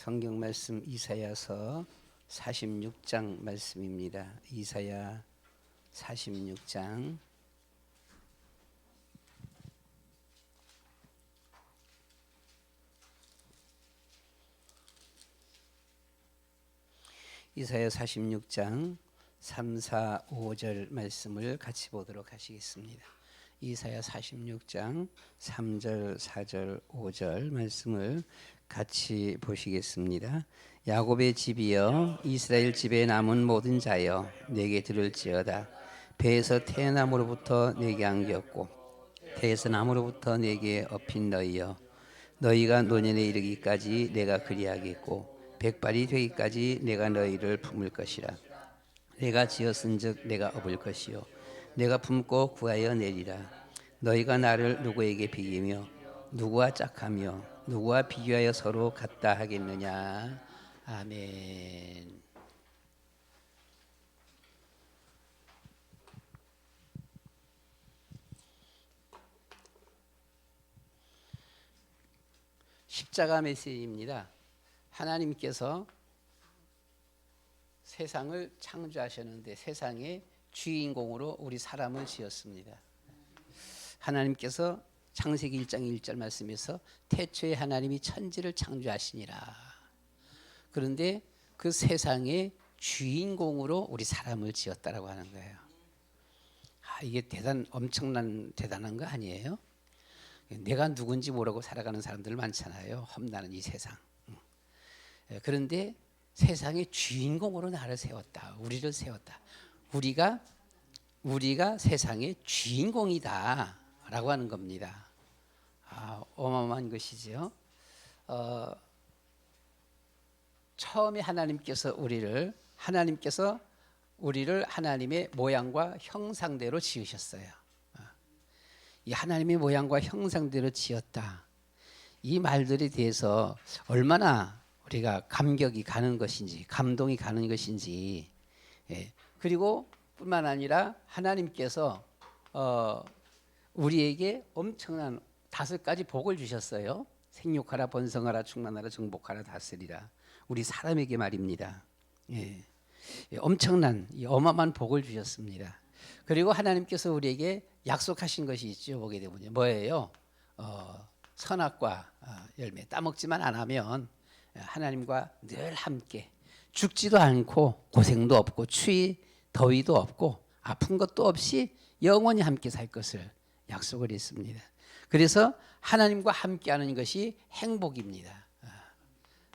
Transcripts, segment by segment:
성경 말씀 이사야서 46장 말씀입니다. 이사야 46장 이사야 46장 3, 4, 5절 말씀을 같이 보도록 하시겠습니다. 이사야 46장 3절, 4절, 5절 말씀을 같이 보시겠습니다. 야곱의 집이여, 이스라엘 집에 남은 모든 자여, 내게 들을지어다. 배에서 태어남으로부터 내게 안겼고 태에서 남으로부터 내게 업힌 너희여, 너희가 노년에 이르기까지 내가 그리하겠고 백발이 되기까지 내가 너희를 품을 것이라. 내가 지었은즉 내가 업을 것이요 내가 품고 구하여 내리라. 너희가 나를 누구에게 비기며 누구와 짝하며 누구와 비교하여 서로 같다 하겠느냐. 아멘. 십자가 메시지입니다. 하나님께서 세상을 창조하셨는데 세상의 주인공으로 우리 사람을 지었습니다. 하나님께서 창세기 1장 1절 말씀에서 태초에 하나님이 천지를 창조하시니라. 그런데 그 세상의 주인공으로 우리 사람을 지었다라고 하는 거예요. 이게 엄청난 대단한 거 아니에요? 내가 누군지 모르고 살아가는 사람들 많잖아요. 험나는 이 세상. 그런데 세상의 주인공으로 나를 세웠다. 우리를 세웠다. 우리가 세상의 주인공이다라고 하는 겁니다. 어마어마한 것이죠. 처음에 하나님께서 우리를 하나님의 모양과 형상대로 지으셨어요. 이 하나님의 모양과 형상대로 지었다. 이 말들에 대해서 얼마나 우리가 감격이 가는 것인지, 감동이 가는 것인지, 그리고 뿐만 아니라 하나님께서 우리에게 엄청난 5가지 복을 주셨어요. 생육하라, 번성하라, 충만하라, 정복하라, 다스리라. 우리 사람에게 말입니다. 엄청난 어마어마한 복을 주셨습니다. 그리고 하나님께서 우리에게 약속하신 것이 있죠. 보게 되면 뭐예요? 선악과 열매 따먹지만 안 하면 하나님과 늘 함께 죽지도 않고 고생도 없고 추위 더위도 없고 아픈 것도 없이 영원히 함께 살 것을 약속을 했습니다. 그래서 하나님과 함께하는 것이 행복입니다.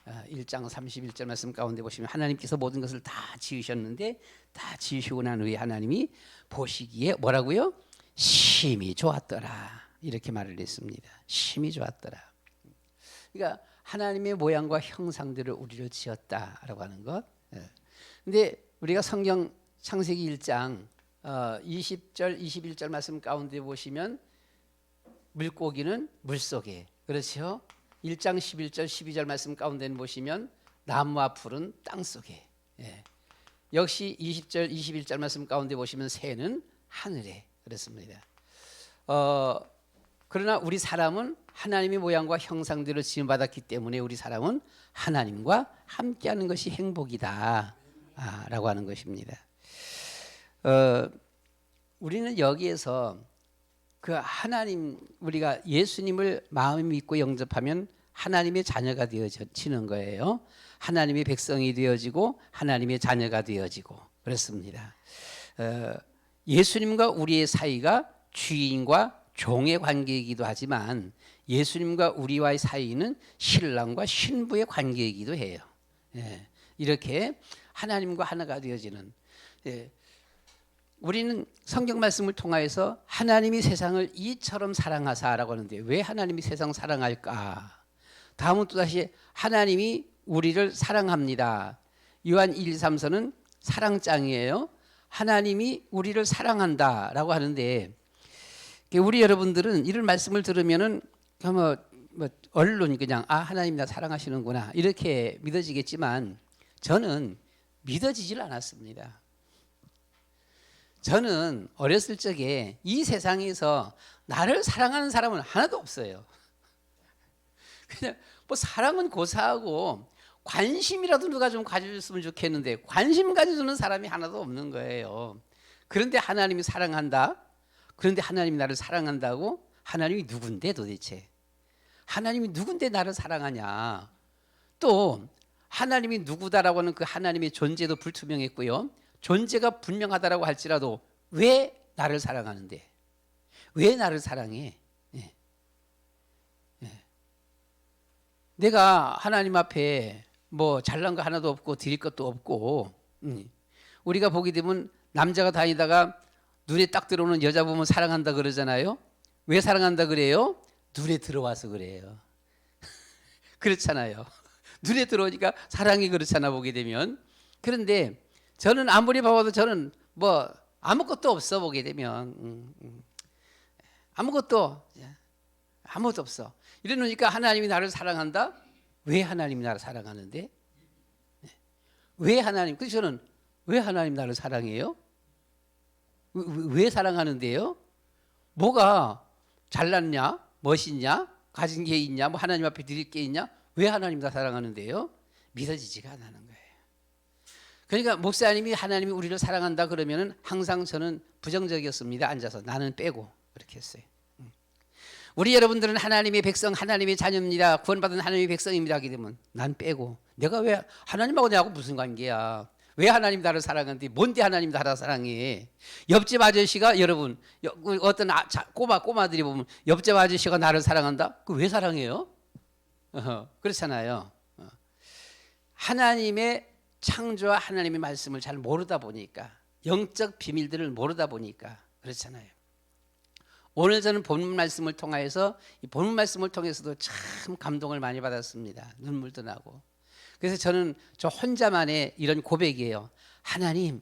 1장 31절 말씀 가운데 보시면 하나님께서 모든 것을 다 지으셨는데 다 지으시고 난 후에 하나님이 보시기에 뭐라고요? 심히 좋았더라. 이렇게 말을 했습니다. 심히 좋았더라. 그러니까 하나님의 모양과 형상대로 우리를 지었다라고 하는 것. 근데 우리가 성경 창세기 1장 20절 21절 말씀 가운데 보시면 물고기는 물속에, 그렇죠? 1장 11절 12절 말씀 가운데 보시면 나무와 풀은 땅속에. 역시 20절 21절 말씀 가운데 보시면 새는 하늘에. 그렇습니다. 그러나 우리 사람은 하나님의 모양과 형상대로 지음받았기 때문에 우리 사람은 하나님과 함께하는 것이 행복이다 라고 하는 것입니다. 우리는 여기에서 그 하나님, 우리가 예수님을 마음에 믿고 영접하면 하나님의 자녀가 되어지는 거예요. 하나님의 백성이 되어지고 하나님의 자녀가 되어지고 그렇습니다. 예수님과 우리의 사이가 주인과 종의 관계이기도 하지만 예수님과 우리와의 사이는 신랑과 신부의 관계이기도 해요. 이렇게 하나님과 하나가 되어지는. 우리는 성경 말씀을 통하여서 하나님이 세상을 이처럼 사랑하사라고 하는데 왜 하나님이 세상을 사랑할까? 다음은 또다시 하나님이 우리를 사랑합니다. 요한 1, 2, 3서는 사랑장이에요. 하나님이 우리를 사랑한다라고 하는데 우리 여러분들은 이런 말씀을 들으면은 언론 그냥 하나님 나 사랑하시는구나 이렇게 믿어지겠지만 저는 믿어지질 않았습니다. 저는 어렸을 적에 이 세상에서 나를 사랑하는 사람은 하나도 없어요. 그냥 사랑은 고사하고 관심이라도 누가 좀 가져줬으면 좋겠는데 관심 가져주는 사람이 하나도 없는 거예요. 그런데 하나님이 사랑한다. 그런데 하나님이 나를 사랑한다고? 하나님이 누군데 도대체? 하나님이 누군데 나를 사랑하냐? 또 하나님이 누구다라고 하는 그 하나님의 존재도 불투명했고요. 존재가 분명하다라고 할지라도 왜 나를 사랑하는데? 왜 나를 사랑해? 예. 예. 내가 하나님 앞에 뭐 잘난 거 하나도 없고 드릴 것도 없고 우리가 보게 되면 남자가 다니다가 눈에 딱 들어오는 여자 보면 사랑한다 그러잖아요. 왜 사랑한다 그래요? 눈에 들어와서 그래요. 그렇잖아요. 눈에 들어오니까 사랑이 그렇잖아 보게 되면. 그런데 저는 아무리 봐도 저는 뭐 아무것도 없어 보게 되면 아무것도 없어. 이러니까 하나님이 나를 사랑한다? 왜 하나님이 나를 사랑하는데? 왜 하나님? 그래서 저는 왜 하나님 나를 사랑해요? 왜 사랑하는데요? 뭐가 잘났냐? 멋있냐? 가진 게 있냐? 뭐 하나님 앞에 드릴 게 있냐? 왜 하나님 나 사랑하는데요? 믿어지지가 않는 거예요. 그러니까 목사님이 하나님이 우리를 사랑한다 그러면은 항상 저는 부정적이었습니다. 앉아서 나는 빼고 그렇게 했어요. 우리 여러분들은 하나님의 백성, 하나님의 자녀입니다. 구원받은 하나님의 백성입니다. 하게 되면 난 빼고 내가 왜 하나님하고 내하고 무슨 관계야? 왜 하나님 나를 사랑하는데 뭔데 하나님 나를 사랑해? 옆집 아저씨가 여러분 어떤 꼬마들이 보면 옆집 아저씨가 나를 사랑한다? 그 왜 사랑해요? 그렇잖아요. 하나님의 창조와 하나님의 말씀을 잘 모르다 보니까 영적 비밀들을 모르다 보니까 그렇잖아요. 오늘 저는 본문 말씀을 통하여서 이 본문 말씀을 통해서도 참 감동을 많이 받았습니다. 눈물도 나고. 그래서 저는 저 혼자만의 이런 고백이에요. 하나님,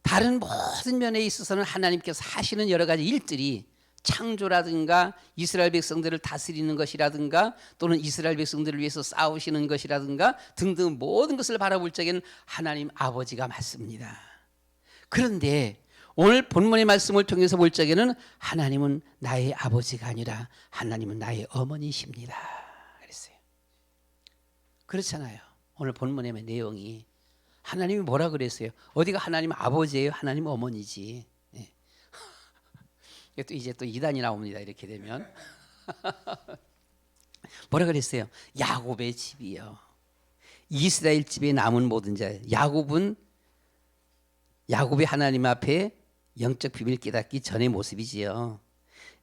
다른 모든 면에 있어서는 하나님께서 하시는 여러 가지 일들이 창조라든가 이스라엘 백성들을 다스리는 것이라든가 또는 이스라엘 백성들을 위해서 싸우시는 것이라든가 등등 모든 것을 바라볼 적에는 하나님 아버지가 맞습니다. 그런데 오늘 본문의 말씀을 통해서 볼 적에는 하나님은 나의 아버지가 아니라 하나님은 나의 어머니십니다. 그랬어요. 그렇잖아요. 오늘 본문의 내용이 하나님이 뭐라 그랬어요? 어디가 하나님 아버지예요? 하나님 어머니지. 네. 이제 또 이단이 나옵니다. 이렇게 되면 뭐라 그랬어요? 야곱의 집이요. 이스라엘 집에 남은 모든 자. 야곱이 하나님 앞에 영적 비밀 깨닫기 전의 모습이지요.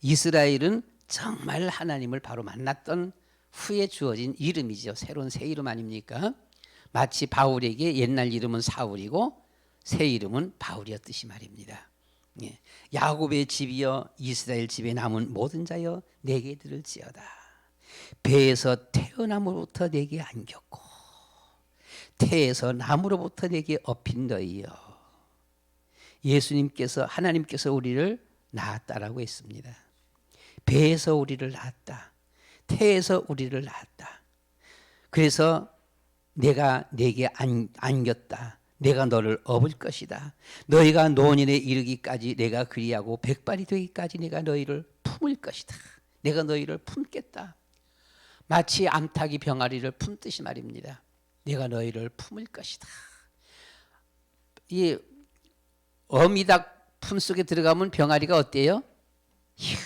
이스라엘은 정말 하나님을 바로 만났던 후에 주어진 이름이죠. 새로운 새 이름 아닙니까? 마치 바울에게 옛날 이름은 사울이고 새 이름은 바울이었듯이 말입니다. 예. 야곱의 집이여 이스라엘 집에 남은 모든 자여 내게 들을지어다. 배에서 태어남으로부터 내게 안겼고 태에서 남으로부터 내게 업힌 너희여. 예수님께서 하나님께서 우리를 낳았다라고 했습니다. 배에서 우리를 낳았다. 태에서 우리를 낳았다. 그래서 내가 내게 안겼다. 내가 너를 업을 것이다. 너희가 노년에 이르기까지 내가 그리하고 백발이 되기까지 내가 너희를 품을 것이다. 내가 너희를 품겠다. 마치 암탉이 병아리를 품듯이 말입니다. 내가 너희를 품을 것이다. 이 어미닭 품속에 들어가면 병아리가 어때요? 이야,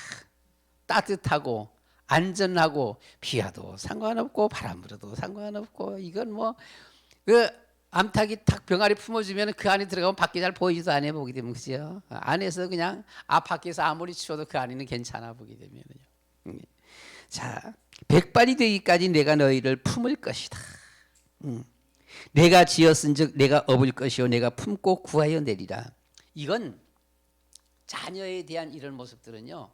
따뜻하고 안전하고 비와도 상관없고 바람 불어도 상관없고 이건 뭐 그 암탉이 탁 병아리 품어주면 그 안에 들어가면 밖에 잘 보이지도 않아 보게 되면 그죠? 안에서 그냥 밖에서 아무리 추워도 그 안에는 괜찮아 보게 되면요. 자, 백발이 되기까지 내가 너희를 품을 것이다. 내가 지었은즉 내가 업을 것이요 내가 품고 구하여 내리라. 이건 자녀에 대한 이런 모습들은요.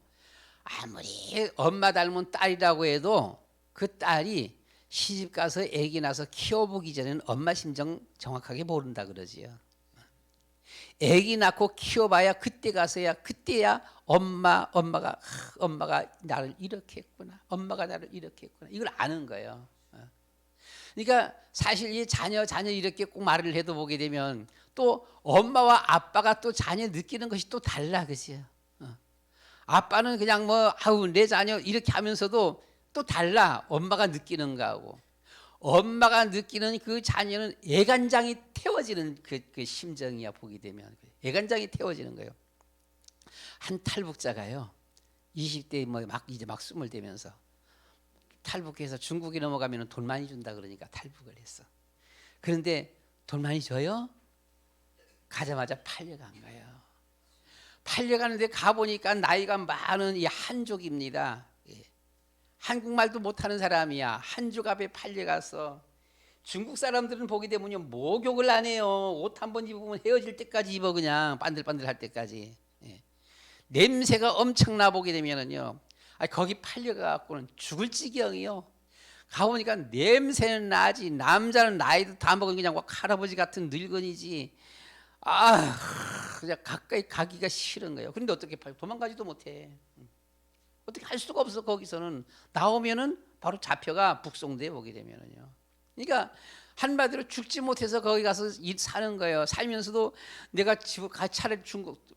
아무리 엄마 닮은 딸이라고 해도 그 딸이 시집 가서 아기 낳아서 키워보기 전에는 엄마 심정 정확하게 모른다 그러지요. 아기 낳고 키워봐야 그때야 엄마가 나를 이렇게 했구나. 엄마가 나를 이렇게 했구나. 이걸 아는 거예요. 그러니까 사실 이 자녀 이렇게 꼭 말을 해도 보게 되면 또 엄마와 아빠가 또 자녀 느끼는 것이 또 달라 그지요. 아빠는 그냥 뭐 아우 내 자녀 이렇게 하면서도 또 달라 엄마가 느끼는 거하고 엄마가 느끼는 그 자녀는 애간장이 태워지는 그 심정이야. 보게 되면 애간장이 태워지는 거예요. 한 탈북자가요, 20대 이제 막 스물 되면서 탈북해서 중국에 넘어가면 돈 많이 준다 그러니까 탈북을 했어. 그런데 돈 많이 줘요? 가자마자 팔려간 거예요. 팔려가는데 가보니까 나이가 많은 이 한족입니다. 예. 한국말도 못하는 사람이야. 한족 앞에 팔려가서 중국 사람들은 보게 되면요, 목욕을 안 해요. 옷 한 번 입으면 헤어질 때까지 입어. 그냥 반들반들할 때까지. 예. 냄새가 엄청나. 보게 되면은요, 거기 팔려가갖고는 죽을 지경이요. 가보니까 냄새는 나지, 남자는 나이도 다 먹은 그냥 할아버지 같은 늙은이지. 그냥 가까이 가기가 싫은 거예요. 그런데 어떻게 도망가지도 못해. 어떻게 할 수가 없어. 거기서는 나오면은 바로 잡혀가 북송돼. 보게 되면은요. 그러니까 한마디로 죽지 못해서 거기 가서 사는 거예요. 살면서도 내가 차라리 중국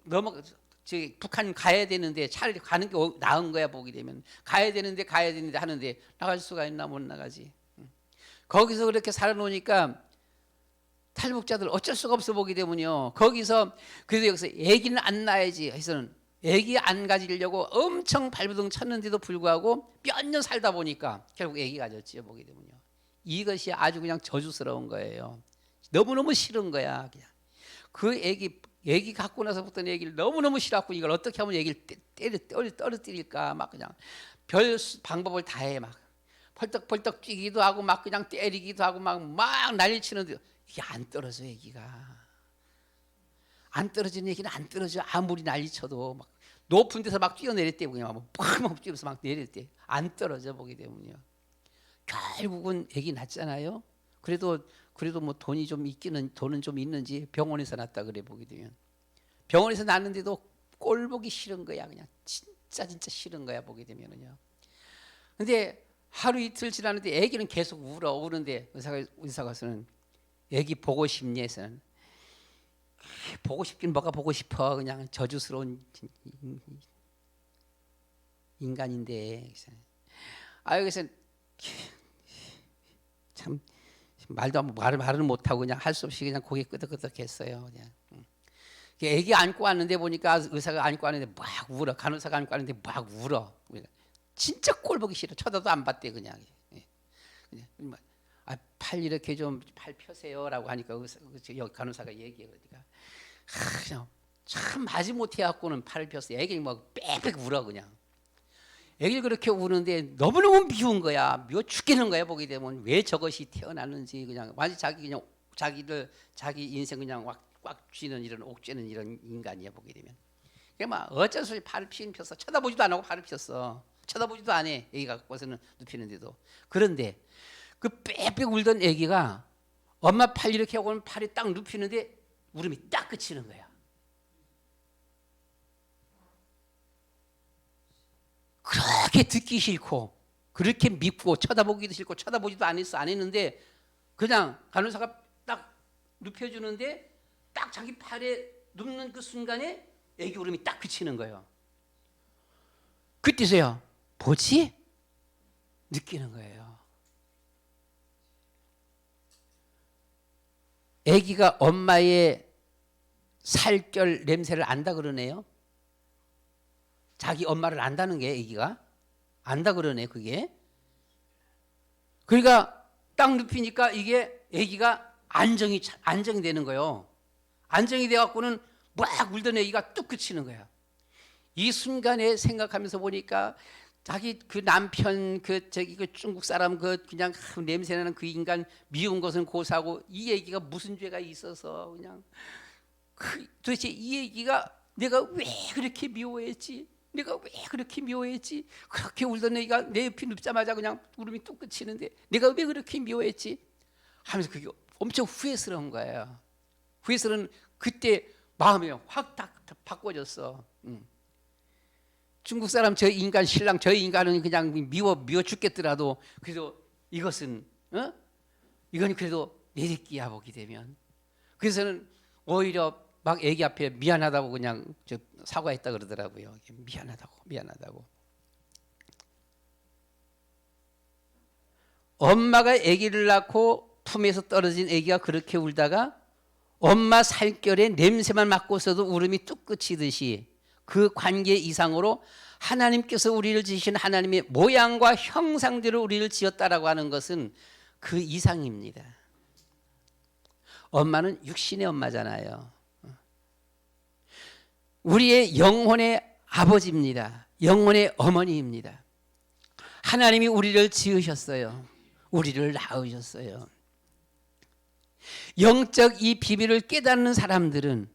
북한 가야 되는데 차라리 가는 게 나은 거야. 보게 되면 가야 되는데 하는데 나갈 수가 있나? 못 나가지. 거기서 그렇게 살아놓으니까 탈북자들 어쩔 수가 없어. 보게 되면요, 거기서 그래도 여기서 애기는 안 낳아야지 해서는 애기 안 가지려고 엄청 발버둥 쳤는데도 불구하고 몇 년 살다 보니까 결국 애기 가졌지요. 보게 되면요, 이것이 아주 그냥 저주스러운 거예요. 너무너무 싫은 거야. 그냥 그 애기 갖고 나서부터는 애기를 너무너무 싫어하고 이걸 어떻게 하면 애기를 떨어뜨릴까 막 그냥 별 방법을 다 해. 막 펄떡펄떡 뛰기도 하고 막 그냥 때리기도 하고 막 난리 치는데 이게 안 떨어져. 애기가 안 떨어지는 얘기는 안 떨어져. 아무리 난리쳐도 막 높은 데서 막 뛰어내릴 때 그냥 막 뛰어서 막 내릴 때 안 떨어져. 보게 되면요, 결국은 애기 낳잖아요. 그래도 뭐 돈이 좀 있기는, 돈은 좀 있는지 병원에서 낳았다 그래. 보게 되면 병원에서 낳았는데도 꼴 보기 싫은 거야. 그냥 진짜 싫은 거야. 보게 되면은요. 근데 하루 이틀 지나는데 애기는 계속 우는데 의사가서는 애기 보고 싶니 해서는 보고 싶긴 뭐가 보고 싶어. 그냥 저주스러운 인간인데. 그래서 참 말을 못하고 그냥 할 수 없이 그냥 고개 끄덕끄덕했어요. 그냥. 애기 안고 왔는데 보니까 의사가 안고 왔는데 막 울어. 간호사가 안고 왔는데 막 울어. 진짜 꼴 보기 싫어. 쳐다도 안 봤대. 그냥. 팔 이렇게 좀 팔 펴세요라고 하니까 여기 간호사가 얘기해. 그러니까 그냥 참 마지못해 갖고는 팔을 폈어. 애기 막 빽빽 울어. 그냥. 애기 그렇게 우는데 너무너무 미운 거야. 미워 죽겠는 거야. 보게 되면 왜 저것이 태어났는지. 그냥 완전 자기 인생 그냥 꽉 쥐는 이런 옥죄는 이런 인간이야. 보게 되면. 그러니까 막 어쩔 수 없이 팔을 폈어. 쳐다보지도 안 하고 팔을 폈어. 쳐다보지도 안 해. 애기가 갖고서는 눕히는데도. 그런데 그 빽빽 울던 애기가 엄마 팔 이렇게 하고는 팔이 딱 눕히는데 울음이 딱 그치는 거야. 그렇게 듣기 싫고 그렇게 밉고 쳐다보기도 싫고 쳐다보지도 안 했는데 그냥 간호사가 딱 눕혀주는데 딱 자기 팔에 눕는 그 순간에 애기 울음이 딱 그치는 거예요. 그때서야 뭐지? 느끼는 거예요. 애기가 엄마의 살결 냄새를 안다 그러네요. 자기 엄마를 안다는 게 애기가 안다 그러네. 그게 그러니까 딱 눕히니까 이게 애기가 안정이 되는 거예요. 안정이 돼 갖고는 막 울던 애기가 뚝 그치는 거야. 이 순간에 생각하면서 보니까 자기 그 남편 그 중국 사람 그냥 냄새나는 그 인간 미운 것은 고사하고 이 애기가 무슨 죄가 있어서 그냥 도대체 이 애기가 내가 왜 그렇게 미워했지? 내가 왜 그렇게 미워했지? 그렇게 울던 애기가 내 옆에 눕자마자 그냥 울음이 뚝 그치는데 내가 왜 그렇게 미워했지? 하면서 그게 엄청 후회스러운 거예요. 후회스러운 그때 마음이 확 바꿔졌어. 중국 사람 저 인간 신랑 저 인간은 그냥 미워 죽겠더라도 그래도 이것은 이건 그래도 내 새끼야. 보게 되면 그래서는 오히려 막 애기 앞에 미안하다고 그냥 사과했다 그러더라고요. 미안하다고. 엄마가 아기를 낳고 품에서 떨어진 아기가 그렇게 울다가 엄마 살결에 냄새만 맡고서도 울음이 뚝 그치듯이 그 관계 이상으로 하나님께서 우리를 지으신 하나님의 모양과 형상대로 우리를 지었다라고 하는 것은 그 이상입니다. 엄마는 육신의 엄마잖아요. 우리의 영혼의 아버지입니다. 영혼의 어머니입니다. 하나님이 우리를 지으셨어요. 우리를 낳으셨어요. 영적 이 비밀을 깨닫는 사람들은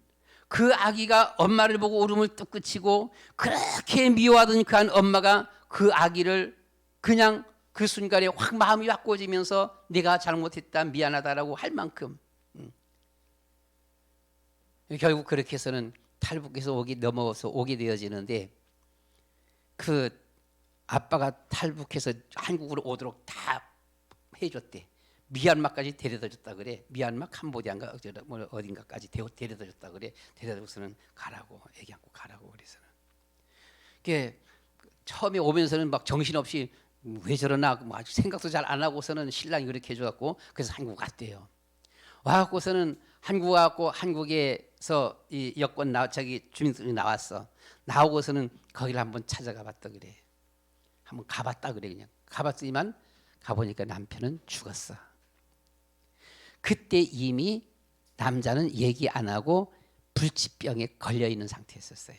그 아기가 엄마를 보고 울음을 뚝 그치고 그렇게 미워하던 그 한 엄마가 그 아기를 그냥 그 순간에 확 마음이 바꿔지면서 내가 잘못했다 미안하다라고 할 만큼 결국 그렇게 해서는 탈북해서 넘어서 오게 되어지는데 그 아빠가 탈북해서 한국으로 오도록 다 해줬대. 미얀마까지 데려다 줬다 그래. 미얀마 캄보디아인가 어딘가까지 데려다 줬다 그래. 데려다 줘서는 가라고 애기 안고 가라고 그래서는. 그게 처음에 오면서는 막 정신없이 왜 저러나 뭐 아주 생각도 잘 안 하고서는 신랑이 그렇게 해줘갖고 그래서 한국 갔대요. 와갖고서는 한국 와갖고 한국에서 이 여권 주민등록이 나왔어. 나오고서는 거기를 한번 찾아가 봤다 그래. 한번 가봤다 그래. 그냥 가봤더니만 가보니까 남편은 죽었어. 그때 이미 남자는 얘기 안 하고 불치병에 걸려 있는 상태였었어요.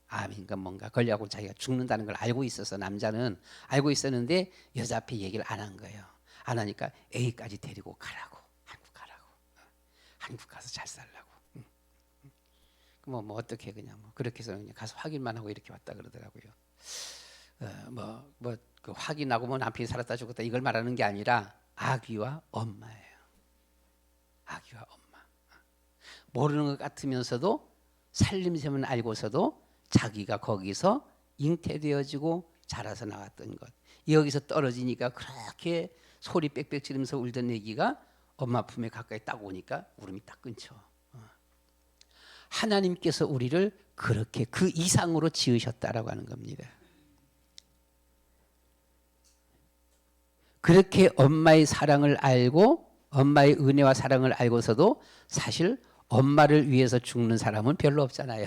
암인가 뭔가 걸려갖고 자기가 죽는다는 걸 알고 있어서 남자는 알고 있었는데 여자 앞에 얘기를 안 한 거예요. 안 하니까 A까지 데리고 가라고. 한국 가라고. 한국 가서 잘 살라고. 뭐 어떻게 그냥 뭐 그렇게 해서 그냥 가서 확인만 하고 이렇게 왔다 그러더라고요. 그 확인하고 뭐 남편이 살았다 죽었다 이걸 말하는 게 아니라 아기와 엄마예요. 아기와 엄마. 모르는 것 같으면서도 살림샘은 알고서도 자기가 거기서 잉태되어지고 자라서 나왔던 것. 여기서 떨어지니까 그렇게 소리 빽빽 지르면서 울던 애기가 엄마 품에 가까이 딱 오니까 울음이 딱 끊죠. 하나님께서 우리를 그렇게 그 이상으로 지으셨다라고 하는 겁니다. 그렇게 엄마의 사랑을 알고 엄마의 은혜와 사랑을 알고서도 사실 엄마를 위해서 죽는 사람은 별로 없잖아요.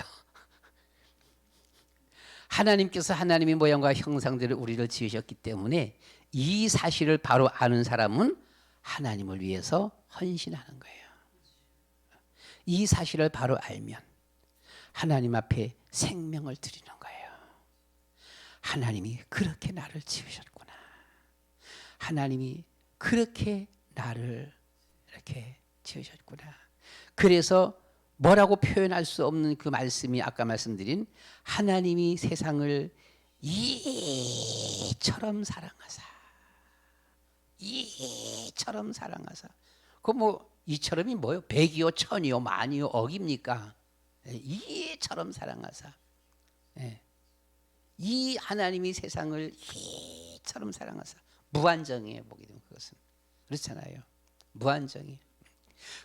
하나님께서 하나님의 모양과 형상대로 우리를 지으셨기 때문에 이 사실을 바로 아는 사람은 하나님을 위해서 헌신하는 거예요. 이 사실을 바로 알면 하나님 앞에 생명을 드리는 거예요. 하나님이 그렇게 나를 지으셨구나. 하나님이 그렇게 나를 이렇게 지으셨구나. 그래서 뭐라고 표현할 수 없는 그 말씀이 아까 말씀드린 하나님이 세상을 이처럼 사랑하사 이처럼 사랑하사 그 뭐 이처럼이 뭐요? 백이요 천이요 만이요 억입니까? 이처럼 사랑하사 이 하나님이 세상을 이처럼 사랑하사 무한정이에요. 보게 되면 그것은 그렇잖아요. 무한정이에요.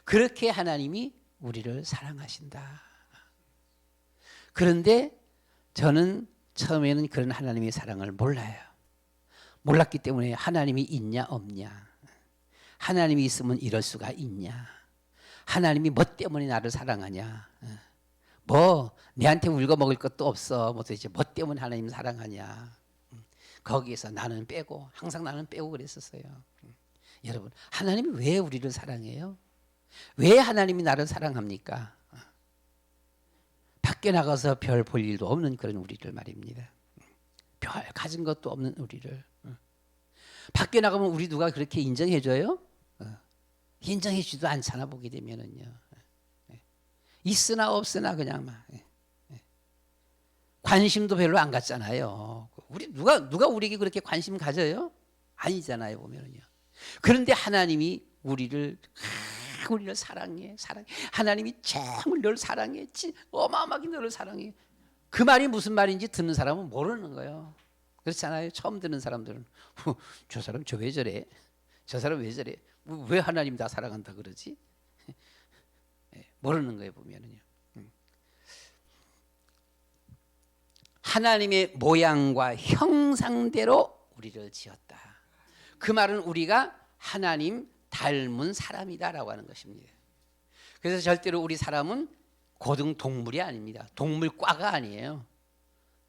그렇게 하나님이 우리를 사랑하신다. 그런데 저는 처음에는 그런 하나님의 사랑을 몰라요. 몰랐기 때문에 하나님이 있냐 없냐, 하나님이 있으면 이럴 수가 있냐, 하나님이 뭐 때문에 나를 사랑하냐, 뭐 내한테 울고 먹을 것도 없어, 뭐 도대체 뭐 때문에 하나님 사랑하냐, 거기에서 나는 빼고 항상 나는 빼고 그랬었어요. 여러분, 하나님이 왜 우리를 사랑해요? 왜 하나님이 나를 사랑합니까? 밖에 나가서 별 볼 일도 없는 그런 우리를 말입니다. 별 가진 것도 없는 우리를. 밖에 나가면 우리 누가 그렇게 인정해줘요? 인정해주지도 않잖아. 보게 되면은요. 있으나 없으나 그냥 막 관심도 별로 안 갖잖아요. 우리 누가 우리에게 그렇게 관심 가져요? 아니잖아요. 보면은요. 그런데 하나님이 우리를 사랑해. 하나님이 정말 널 사랑해. 어마어마하게 너를 사랑해. 그 말이 무슨 말인지 듣는 사람은 모르는 거예요. 그렇잖아요. 처음 듣는 사람들은 저 사람 저 왜 저래? 저 사람 왜 저래? 왜 하나님 나 사랑한다 그러지? 모르는 거예요. 보면은요. 하나님의 모양과 형상대로 우리를 지었다. 그 말은 우리가 하나님 닮은 사람이다라고 하는 것입니다. 그래서 절대로 우리 사람은 고등 동물이 아닙니다. 동물과가 아니에요.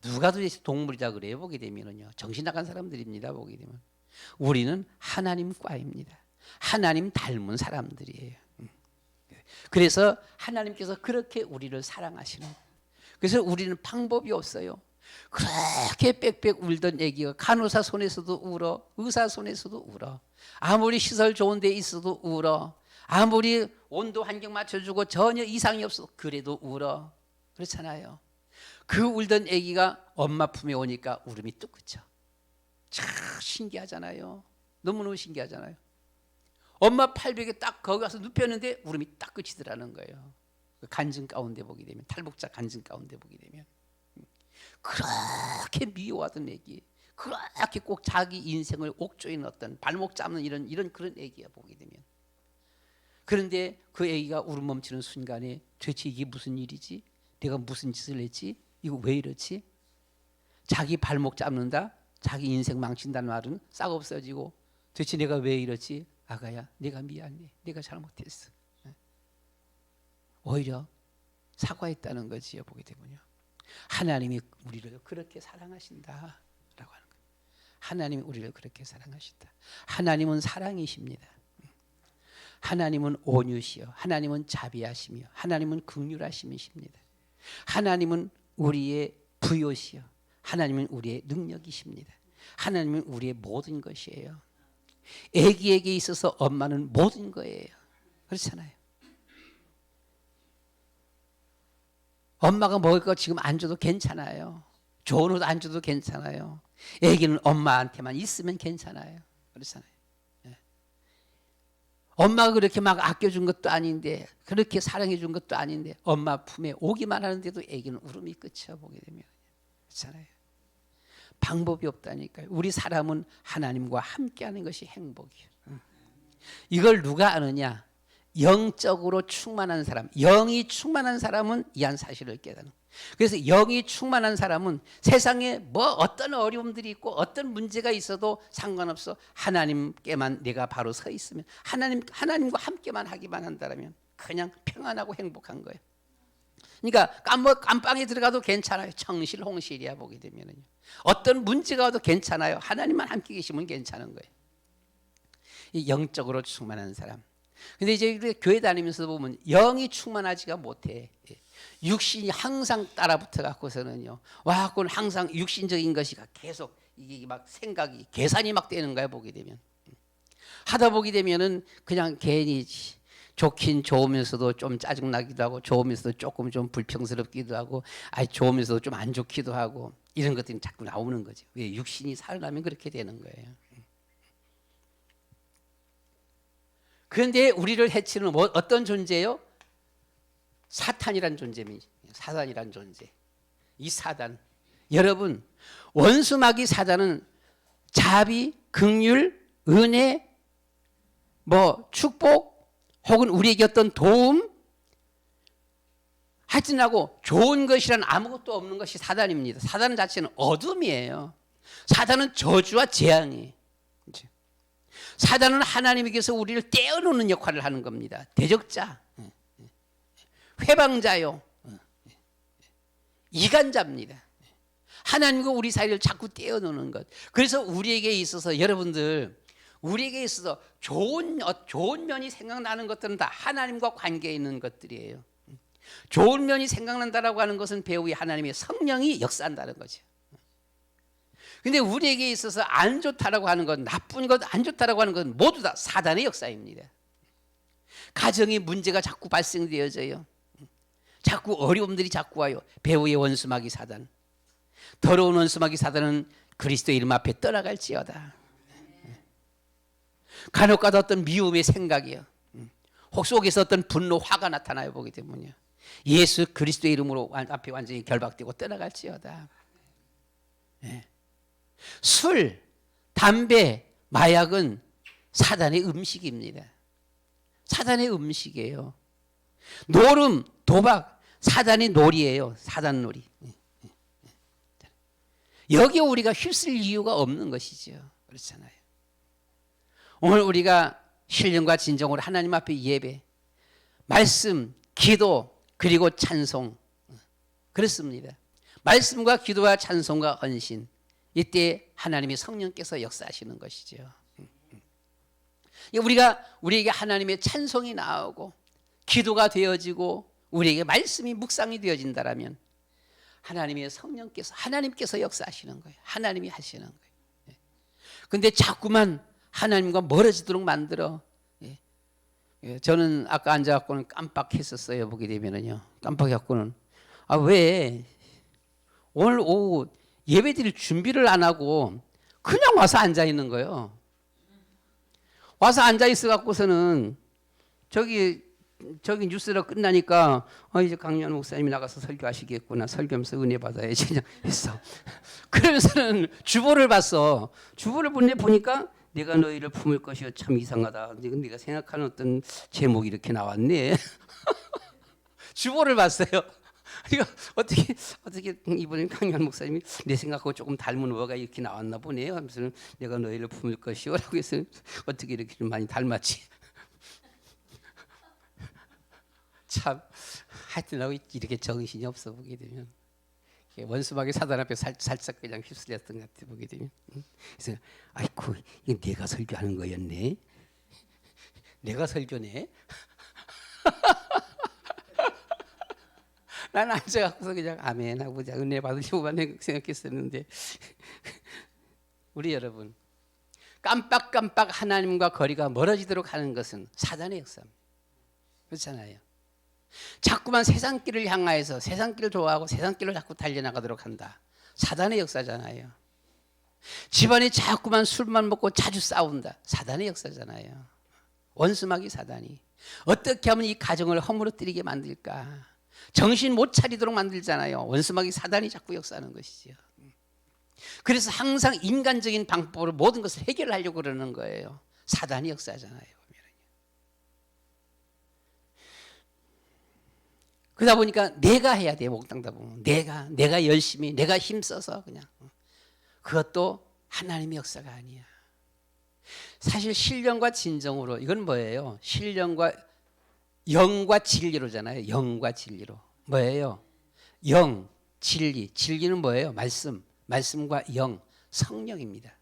누가 도대체 동물이다 그래요? 보게 되면은요, 정신 나간 사람들입니다. 보게 되면 우리는 하나님과입니다. 하나님 닮은 사람들이에요. 그래서 하나님께서 그렇게 우리를 사랑하시는. 그래서 우리는 방법이 없어요. 그렇게 빽빽 울던 애기가 간호사 손에서도 울어, 의사 손에서도 울어, 아무리 시설 좋은 데 있어도 울어, 아무리 온도 환경 맞춰주고 전혀 이상이 없어 그래도 울어. 그렇잖아요. 그 울던 애기가 엄마 품에 오니까 울음이 뚝 그쳐. 참 신기하잖아요. 너무너무 신기하잖아요. 엄마 팔베개 딱 거기 가서 눕혔는데 울음이 딱 그치더라는 거예요. 그 간증 가운데 보게 되면, 탈북자 간증 가운데 보게 되면, 그렇게 미워하던 애기, 그렇게 꼭 자기 인생을 옥조에 넣었던, 발목 잡는 이런 그런 애기야 보게 되면. 그런데 그 애기가 울음 멈추는 순간에 도대체 이게 무슨 일이지? 내가 무슨 짓을 했지? 이거 왜 이렇지? 자기 발목 잡는다, 자기 인생 망친다는 말은 싹 없어지고, 도대체 내가 왜 이렇지? 아가야, 내가 미안해. 내가 잘못했어. 오히려 사과했다는 거지요. 보게 되면요, 하나님이 우리를 그렇게 사랑하신다라고 하는 거예요. 하나님이 우리를 그렇게 사랑하신다. 하나님은 사랑이십니다. 하나님은 온유시요, 하나님은 자비하시며, 하나님은 긍휼하심이십니다. 하나님은 우리의 부요시요, 하나님은 우리의 능력이십니다. 하나님은 우리의 모든 것이에요. 아기에게 있어서 엄마는 모든 거예요. 그렇잖아요. 엄마가 먹을 거 지금 안 줘도 괜찮아요. 좋은 옷 안 줘도 괜찮아요. 아기는 엄마한테만 있으면 괜찮아요. 그렇잖아요. 예. 엄마가 그렇게 막 아껴준 것도 아닌데, 그렇게 사랑해준 것도 아닌데, 엄마 품에 오기만 하는데도 아기는 울음이 끝이야 보게 되면. 그렇잖아요. 방법이 없다니까요. 우리 사람은 하나님과 함께하는 것이 행복이에요. 이걸 누가 아느냐? 영적으로 충만한 사람, 영이 충만한 사람은 이 한 사실을 깨닫는. 그래서 영이 충만한 사람은 세상에 뭐 어떤 어려움들이 있고 어떤 문제가 있어도 상관없어. 하나님께만 내가 바로 서 있으면, 하나님과 함께만 하기만 한다면 그냥 평안하고 행복한 거예요. 그러니까 깜빵에 들어가도 괜찮아요. 청실홍실이야 보게 되면은요. 어떤 문제가 와도 괜찮아요. 하나님만 함께 계시면 괜찮은 거예요. 이 영적으로 충만한 사람. 근데 이제 교회 다니면서 보면 영이 충만하지가 못해. 육신이 항상 따라붙어 갖고서는요, 와갖고는 항상 육신적인 것이 계속 이게 막 생각이 계산이 막 되는 거야 보게 되면. 하다 보게 되면은 그냥 괜히 좋긴 좋으면서도 좀 짜증나기도 하고, 좋으면서도 조금 좀 불평스럽기도 하고, 좋으면서도 좀 안 좋기도 하고, 이런 것들이 자꾸 나오는 거죠. 왜? 육신이 살아나면 그렇게 되는 거예요. 그런데 우리를 해치는 어떤 존재예요? 사탄이란 존재입니다. 사단이란 존재. 이 사단, 여러분, 원수마귀 사단은 자비, 긍휼, 은혜, 축복, 혹은 우리에게 어떤 도움, 하여튼하고 좋은 것이란 아무것도 없는 것이 사단입니다. 사단 자체는 어둠이에요. 사단은 저주와 재앙이에요. 사단은 하나님께서 우리를 떼어놓는 역할을 하는 겁니다. 대적자, 회방자요, 이간자입니다. 하나님과 우리 사이를 자꾸 떼어놓는 것. 그래서 우리에게 있어서, 여러분들, 우리에게 있어서 좋은 면이 생각나는 것들은 다 하나님과 관계 있는 것들이에요. 좋은 면이 생각난다라고 하는 것은 배우의 하나님의 성령이 역사한다는 거죠. 근데 우리에게 있어서 안 좋다라고 하는 것, 나쁜 것, 안 좋다라고 하는 건 모두 다 사단의 역사입니다. 가정에 문제가 자꾸 발생되어져요. 자꾸 어려움들이 자꾸 와요. 배우의 원수마귀 사단. 더러운 원수마귀 사단은 그리스도의 이름 앞에 떠나갈지어다. 간혹가다 어떤 미움의 생각이요, 혹 속에서 어떤 분노, 화가 나타나요 보기 때문이요, 예수 그리스도의 이름으로 앞에 완전히 결박되고 떠나갈지어다. 술, 담배, 마약은 사단의 음식입니다. 사단의 음식이에요. 노름, 도박, 사단의 놀이에요. 사단 놀이. 여기에 우리가 휩쓸 이유가 없는 것이죠. 그렇잖아요. 오늘 우리가 신령과 진정으로 하나님 앞에 예배, 말씀, 기도, 그리고 찬송, 그렇습니다. 말씀과 기도와 찬송과 헌신, 이때 하나님의 성령께서 역사하시는 것이죠. 우리에게 하나님의 찬송이 나오고 기도가 되어지고 우리에게 말씀이 묵상이 되어진다라면 하나님께서 역사하시는 거예요. 하나님이 하시는 거예요. 그런데 자꾸만 하나님과 멀어지도록 만들어. 저는 아까 앉아갖고는 깜빡했었어요. 보게 되면은요, 깜빡해갖고는 왜 오늘 오후 예배 드릴 준비를 안 하고 그냥 와서 앉아 있는 거예요. 와서 앉아 있어 갖고서는 저기 뉴스가 끝나니까 이제 강연 목사님이 나가서 설교하시겠구나, 설교하면서 은혜 받아야지 그냥 했어. 그러면서는 주보를 봤어. 주보를 보니까 내가 너희를 품을 것이여 참 이상하다. 내가 생각하는 어떤 제목이 이렇게 나왔네. 주보를 봤어요. 이거 어떻게 이번에 강연 목사님이 내 생각하고 조금 닮은 어가 이렇게 나왔나 보네요 하면서 내가 너희를 품을 것이요라고 해서 어떻게 이렇게 좀 많이 닮았지. 참 하여튼 하고 이렇게 정신이 없어 보게 되면 원수마귀 사단 앞에 살짝 그냥 휩쓸렸던 것 같아 보게 되면. 그래서 아이고 이거 내가 설교하는 거였네. 내가 설교네. 나는 앉아갖고서 그냥 아멘 하고 은혜 받으려고만 생각했었는데 우리 여러분, 깜빡깜빡 하나님과 거리가 멀어지도록 하는 것은 사단의 역사입니다. 그렇잖아요. 자꾸만 세상 길을 향하여서 세상 길을 좋아하고 세상 길로 자꾸 달려나가도록 한다. 사단의 역사잖아요. 집안이 자꾸만 술만 먹고 자주 싸운다. 사단의 역사잖아요. 원수마귀 사단이 어떻게 하면 이 가정을 허물어뜨리게 만들까, 정신 못 차리도록 만들잖아요. 원수마귀 사단이 자꾸 역사하는 것이죠. 그래서 항상 인간적인 방법으로 모든 것을 해결하려고 그러는 거예요. 사단이 역사하잖아요. 그러다 보니까 내가 해야 돼. 목당다 보면 내가 열심히 내가 힘써서 그냥. 그것도 하나님의 역사가 아니야. 사실 신령과 진정으로 이건 뭐예요? 신령과 영과 진리로잖아요. 영과 진리로. 뭐예요? 영, 진리. 진리는 뭐예요? 말씀과 영, 성령입니다.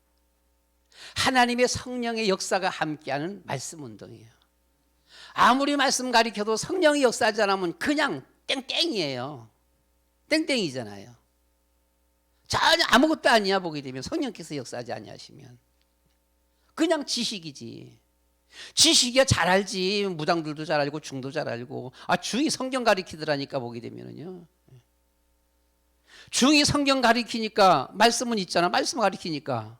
하나님의 성령의 역사가 함께하는 말씀 운동이에요. 아무리 말씀 가리켜도 성령이 역사하지 않으면 그냥 땡땡이에요. 땡땡이잖아요. 전혀 아무것도 아니야. 보게 되면 성령께서 역사하지 아니하시면 그냥 지식이지. 지식이야 잘 알지. 무당들도 잘 알고 중도 잘 알고. 중이 성경 가리키더라니까. 보게 되면은요, 중이 성경 가리키니까 말씀은 있잖아. 말씀 가리키니까.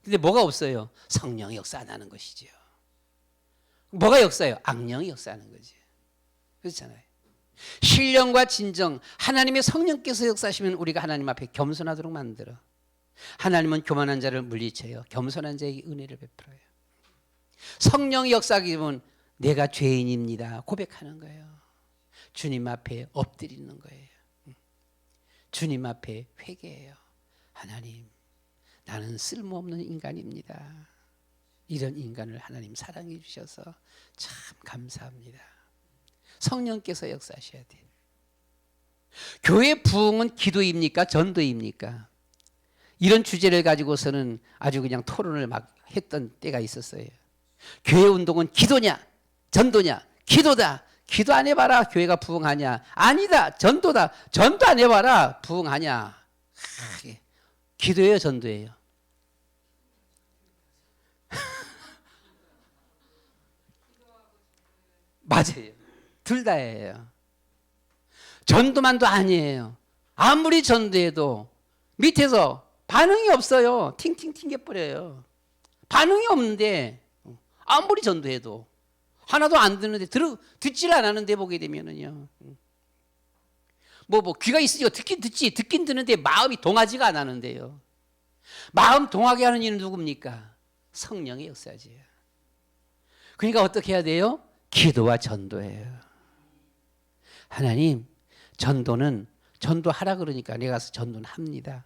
근데 뭐가 없어요? 성령이 역사 안 하는 것이죠. 뭐가 역사해요? 악령이 역사하는 거지. 그렇잖아요. 신령과 진정, 하나님의 성령께서 역사하시면 우리가 하나님 앞에 겸손하도록 만들어. 하나님은 교만한 자를 물리쳐요. 겸손한 자에게 은혜를 베풀어요. 성령이 역사하게 되면 내가 죄인입니다 고백하는 거예요. 주님 앞에 엎드리는 거예요. 주님 앞에 회개해요. 하나님, 나는 쓸모없는 인간입니다. 이런 인간을 하나님 사랑해 주셔서 참 감사합니다. 성령께서 역사하셔야 돼요. 교회 부흥은 기도입니까? 전도입니까? 이런 주제를 가지고서는 아주 그냥 토론을 막 했던 때가 있었어요. 교회 운동은 기도냐 전도냐? 기도다. 기도 안 해봐라 교회가 부흥하냐? 아니다. 전도다. 전도 안 해봐라 부흥하냐? 기도예요 전도예요? 맞아요. 둘 다예요. 전도만도 아니에요. 아무리 전도해도 밑에서 반응이 없어요. 팅팅 튕겨버려요. 반응이 없는데 아무리 전도해도 하나도 안 듣는데 듣질 않았는데 보게 되면은요. 뭐 귀가 있으니까 듣긴 듣는데 마음이 동하지가 않았는데요. 마음 동하게 하는 이는 누굽니까? 성령의 역사지요. 그러니까 어떻게 해야 돼요? 기도와 전도예요. 하나님, 전도하라 그러니까 내가 가서 전도는 합니다.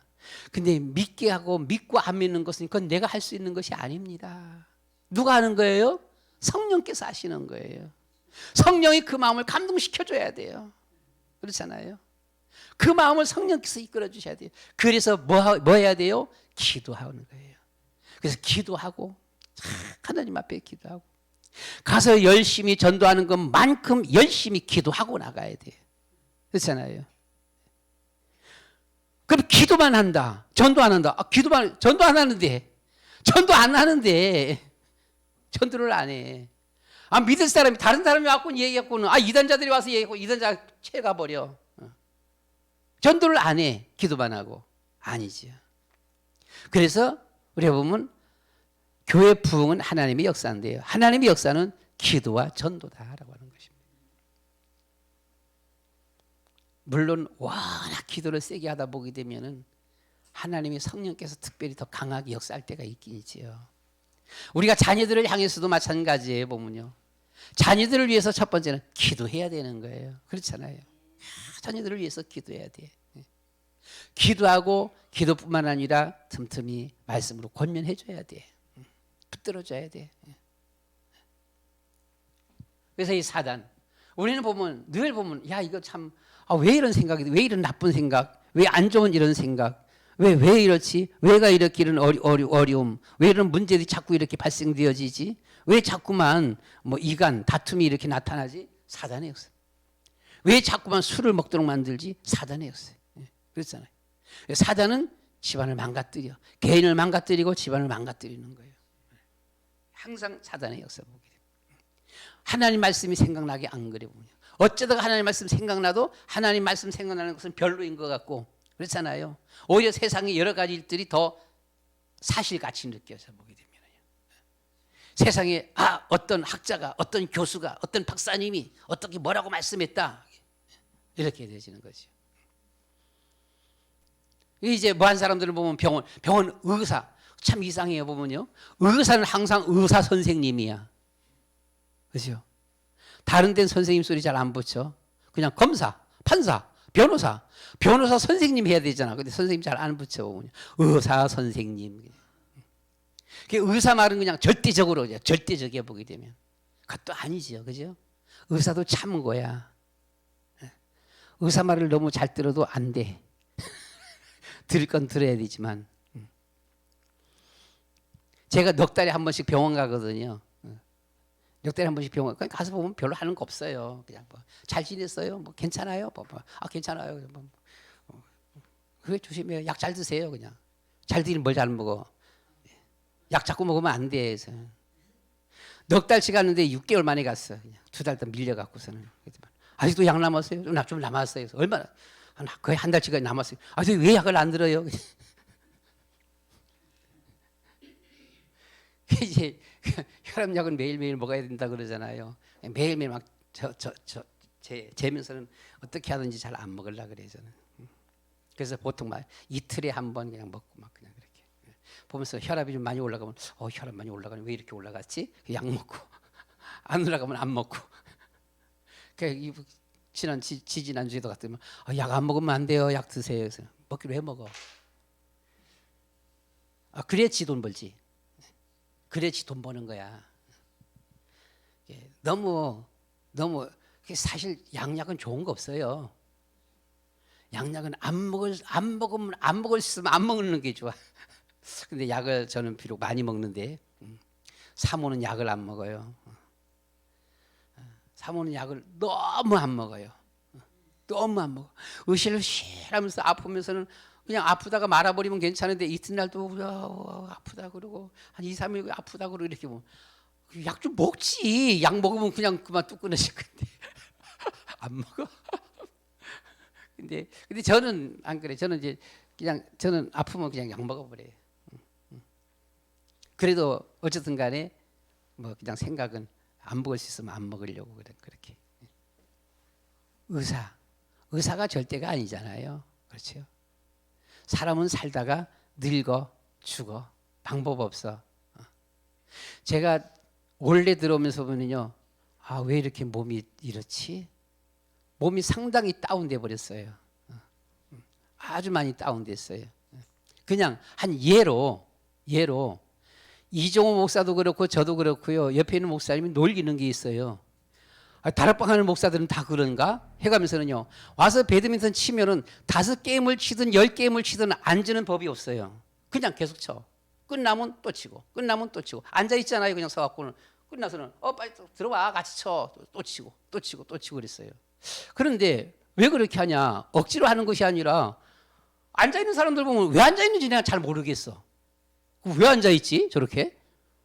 근데 믿게 하고 믿고 안 믿는 것은 그건 내가 할 수 있는 것이 아닙니다. 누가 하는 거예요? 성령께서 하시는 거예요. 성령이 그 마음을 감동시켜줘야 돼요. 그렇잖아요. 그 마음을 성령께서 이끌어 주셔야 돼요. 그래서 뭐 해야 돼요? 기도하는 거예요. 그래서 기도하고 하나님 앞에 기도하고 가서 열심히 전도하는 것만큼 열심히 기도하고 나가야 돼요. 그렇잖아요. 그럼 기도만 한다. 전도 안 한다. 전도 안 하는데. 전도 안 하는데. 전도를 안 해. 믿을 사람이, 다른 사람이 와서 얘기했고는, 이단자들이 와서 얘기하고, 이단자 채가 버려. 전도를 안 해. 기도만 하고. 아니죠. 그래서, 우리가 보면, 교회 부흥은 하나님의 역사인데요. 하나님의 역사는 기도와 전도다라고 하는 것입니다. 물론 워낙 기도를 세게 하다 보게 되면은 하나님의 성령께서 특별히 더 강하게 역사할 때가 있긴 있지요. 우리가 자녀들을 향해서도 마찬가지예요. 보면요, 자녀들을 위해서 첫 번째는 기도해야 되는 거예요. 그렇잖아요. 자녀들을 위해서 기도해야 돼. 기도하고 기도뿐만 아니라 틈틈이 말씀으로 권면해줘야 돼. 붙들어줘야 돼. 그래서 이 사단, 우리는 보면 늘 보면 야 이거 참 왜 이런 생각이, 왜 이런 나쁜 생각, 왜 안 좋은 이런 생각, 왜 이렇지, 왜가 이렇게 이런 어려움, 왜 이런 문제들이 자꾸 이렇게 발생되어지지, 왜 자꾸만 뭐 이간 다툼이 이렇게 나타나지? 사단의 역사. 왜 자꾸만 술을 먹도록 만들지? 사단의 역사. 그렇잖아요. 사단은 집안을 망가뜨려, 개인을 망가뜨리고 집안을 망가뜨리는 거예요. 항상 사단의 역사 보게 돼요. 하나님 말씀이 생각나게 안 그래 보면, 어쩌다가 하나님 말씀 생각나도 하나님 말씀 생각나는 것은 별로인 것 같고 그렇잖아요. 오히려 세상의 여러 가지 일들이 더 사실같이 느껴져 보게 되면, 세상에 어떤 학자가, 어떤 교수가, 어떤 박사님이 어떻게 뭐라고 말씀했다, 이렇게 되어지는 거죠. 이제 뭐 한 사람들을 보면 병원 의사 참 이상해요. 보면요, 의사는 항상 의사 선생님이야. 그렇죠? 다른 데는 선생님 소리 잘 안 붙여. 그냥 검사, 판사, 변호사 선생님 해야 되잖아. 근데 선생님 잘 안 붙여 보면 의사 선생님. 의사 말은 그냥 절대적으로, 절대적이야 보게 되면. 그것도 아니지요, 그죠? 의사도 참은 거야. 의사 말을 너무 잘 들어도 안 돼. 들을 건 들어야 되지만. 제가 넉 달에 한 번씩 병원 가거든요. 넉 달에 한 번씩 병원 가서 보면 별로 하는 거 없어요. 그냥 잘 지냈어요? 괜찮아요? 괜찮아요. 그게 조심해요. 약 잘 드세요. 그냥 잘 드리면 뭘 잘 먹어. 약 자꾸 먹으면 안 돼. 넉 달씩 갔는데 6개월 만에 갔어. 2달 더 밀려갖고서는. 아직도 약 남았어요? 좀 남았어요. 얼마나? 거의 한 달치까지 남았어요. 왜 약을 안 들어요? 이제 혈압약은 매일매일 먹어야 된다 그러잖아요. 매일매일 막 재면서는 어떻게 하든지 잘 안 먹으려 그래요, 저는. 그래서 보통 막 이틀에 한 번 그냥 먹고 막 그냥 그렇게 보면서 혈압이 좀 많이 올라가면 혈압 많이 올라가네, 왜 이렇게 올라갔지? 약 먹고 안 올라가면 안 먹고. 지난주에도 갔더니 약 안 먹으면 안 돼요. 약 드세요. 그래서 먹기로 해 먹어. 그래야지 돈 벌지. 그래야지 돈 버는 거야. 너무 사실 양약은 좋은 거 없어요. 양약은 안 먹을 수 있으면 안 먹는 게 좋아. 근데 약을 저는 비록 많이 먹는데 사모는 약을 안 먹어요. 사모는 약을 너무 안 먹어요. 너무 안 먹어. 으실으실하면서 아프면서는 그냥 아프다가 말아버리면 괜찮은데 이튿날도 아프다 그러고 한 2, 3일 아프다 그러고 이렇게 보면 약 좀 먹지. 약 먹으면 그냥 그만 뚝 끊어질 건데 안 먹어. 근데 저는 안 그래. 저는 이제 그냥 저는 아프면 그냥 약 먹어버려요. 그래도 어쨌든 간에 뭐 그냥 생각은 안 먹을 수 있으면 안 먹으려고 그래. 그렇게. 의사가 절대가 아니잖아요. 그렇죠? 사람은 살다가 늙어 죽어. 방법 없어. 제가 원래 들어오면서 보면요, 왜 이렇게 몸이 이렇지? 몸이 상당히 다운돼 버렸어요. 아주 많이 다운됐어요. 그냥 한 예로 이종호 목사도 그렇고 저도 그렇고요. 옆에 있는 목사님이 놀리는 게 있어요. 다락방 하는 목사들은 다 그런가? 해가면서는요. 와서 배드민턴 치면은 5게임을 치든 10게임을 치든 앉는 법이 없어요. 그냥 계속 쳐. 끝나면 또 치고, 끝나면 또 치고. 앉아 있잖아요. 그냥 서갖고는. 끝나서는 빨리 들어와 같이 쳐. 또 치고, 또 치고, 또 치고 그랬어요. 그런데 왜 그렇게 하냐? 억지로 하는 것이 아니라 앉아 있는 사람들 보면 왜 앉아 있는지 내가 잘 모르겠어. 왜 앉아 있지? 저렇게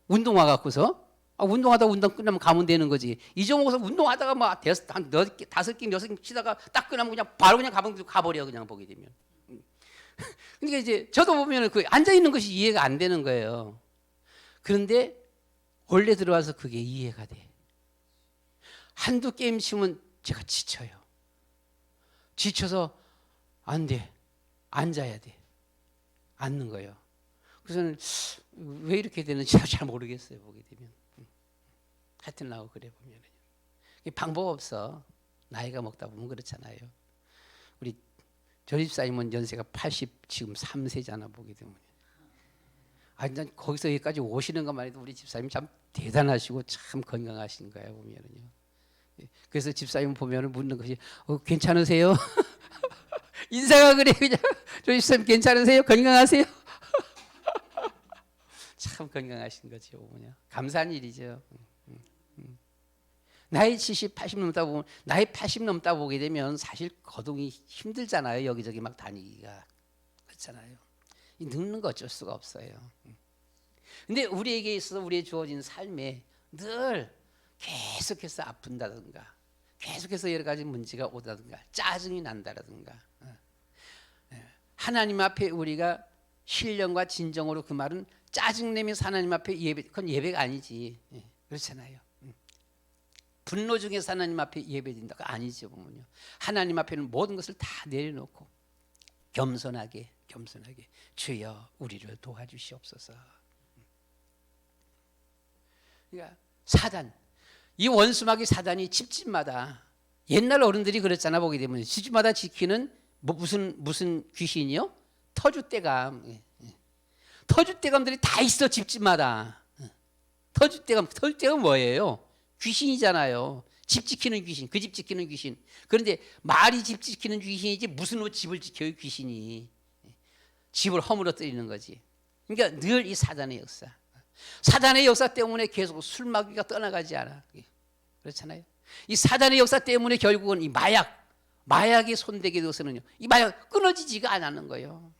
운동화 갖고서. 운동하다 운동 끝나면 가면 되는 거지. 이종호서 운동하다가 막 한 5개, 5개, 6개 치다가 딱 끝나면 그냥 바로 그냥 가버려. 그냥 보게 되면. 그러니까 이제 저도 보면 그 앉아 있는 것이 이해가 안 되는 거예요. 그런데 원래 들어와서 그게 이해가 돼. 한두 게임 치면 제가 지쳐요. 지쳐서 안 돼. 앉아야 돼. 앉는 거예요. 그래서는 왜 이렇게 되는지 잘 모르겠어요. 보게 되면. 하여튼 나고 그래 보면은 방법 없어. 나이가 먹다 보면 그렇잖아요. 우리 조집사님은 연세가 80 지금 3세잖아 보게 되면. 난 거기서 여기까지 오시는 것만 해도 우리 집사님 참 대단하시고 참 건강하신 거예요 보면은요. 그래서 집사님 보면은 묻는 것이 괜찮으세요? 인사가 그래 그냥 조집사님 괜찮으세요? 건강하세요? 참 건강하신 거죠 보면. 감사한 일이죠. 나이 70, 80 넘다 보면 나이 80 넘다 보게 되면 사실 거동이 힘들잖아요. 여기저기 막 다니기가 그렇잖아요. 늙는 거 어쩔 수가 없어요. 근데 우리에게 있어서 우리의 주어진 삶에 늘 계속해서 아픈다든가 계속해서 여러 가지 문제가 오다든가 짜증이 난다든가 하나님 앞에 우리가 신령과 진정으로 그 말은 짜증내면서 하나님 앞에 예배, 그건 예배가 아니지. 그렇잖아요. 분노 중에서 하나님 앞에 예배드린다가 아니죠 보면요. 하나님 앞에는 모든 것을 다 내려놓고 겸손하게 주여 우리를 도와주시옵소서. 그러니까 사단, 이 원수마귀 사단이 집집마다 옛날 어른들이 그랬잖아 보게 되면 집집마다 지키는 무슨 귀신이요? 터줏대감. 터줏대감들이 다 있어 집집마다. 터줏대감 뭐예요? 귀신이잖아요. 집 지키는 귀신, 그 집 지키는 귀신. 그런데 말이 집 지키는 귀신이지 무슨 집을 지켜요 귀신이. 집을 허물어뜨리는 거지. 그러니까 늘 이 사단의 역사. 사단의 역사 때문에 계속 술마귀가 떠나가지 않아. 그렇잖아요. 이 사단의 역사 때문에 결국은 이 마약이 손대게 되어서는요. 이 마약 끊어지지가 않는 거예요.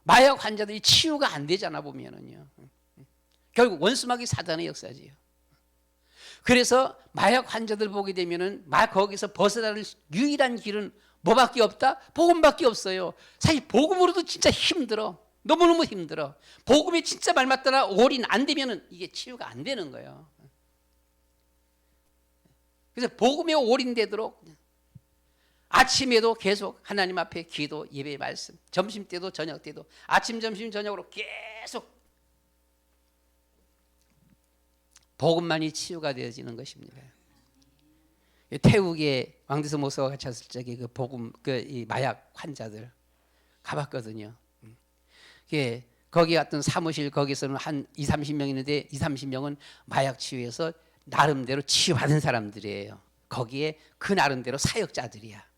마약 환자들이 치유가 안 되잖아 보면은요. 결국 원수마귀 사단의 역사지요. 그래서 마약 환자들 보게 되면은 거기서 벗어나는 유일한 길은 뭐밖에 없다? 복음밖에 없어요. 사실 복음으로도 진짜 힘들어. 너무너무 힘들어. 복음이 진짜 말 맞다나 올인 안 되면은 이게 치유가 안 되는 거예요. 그래서 복음에 올인되도록 아침에도 계속 하나님 앞에 기도, 예배, 말씀, 점심 때도 저녁 때도 아침, 점심, 저녁으로 계속 복음만이 치유가 되어지는 것입니다. 태국의 왕대서 목사가 같이 왔을 적에 그 복음, 이 마약 환자들 가봤거든요. 거기 갔던 사무실 거기서는 한 20-30명 있는데 20-30명은 마약 치유에서 나름대로 치유받은 사람들이에요. 거기에 그 나름대로 사역자들이야.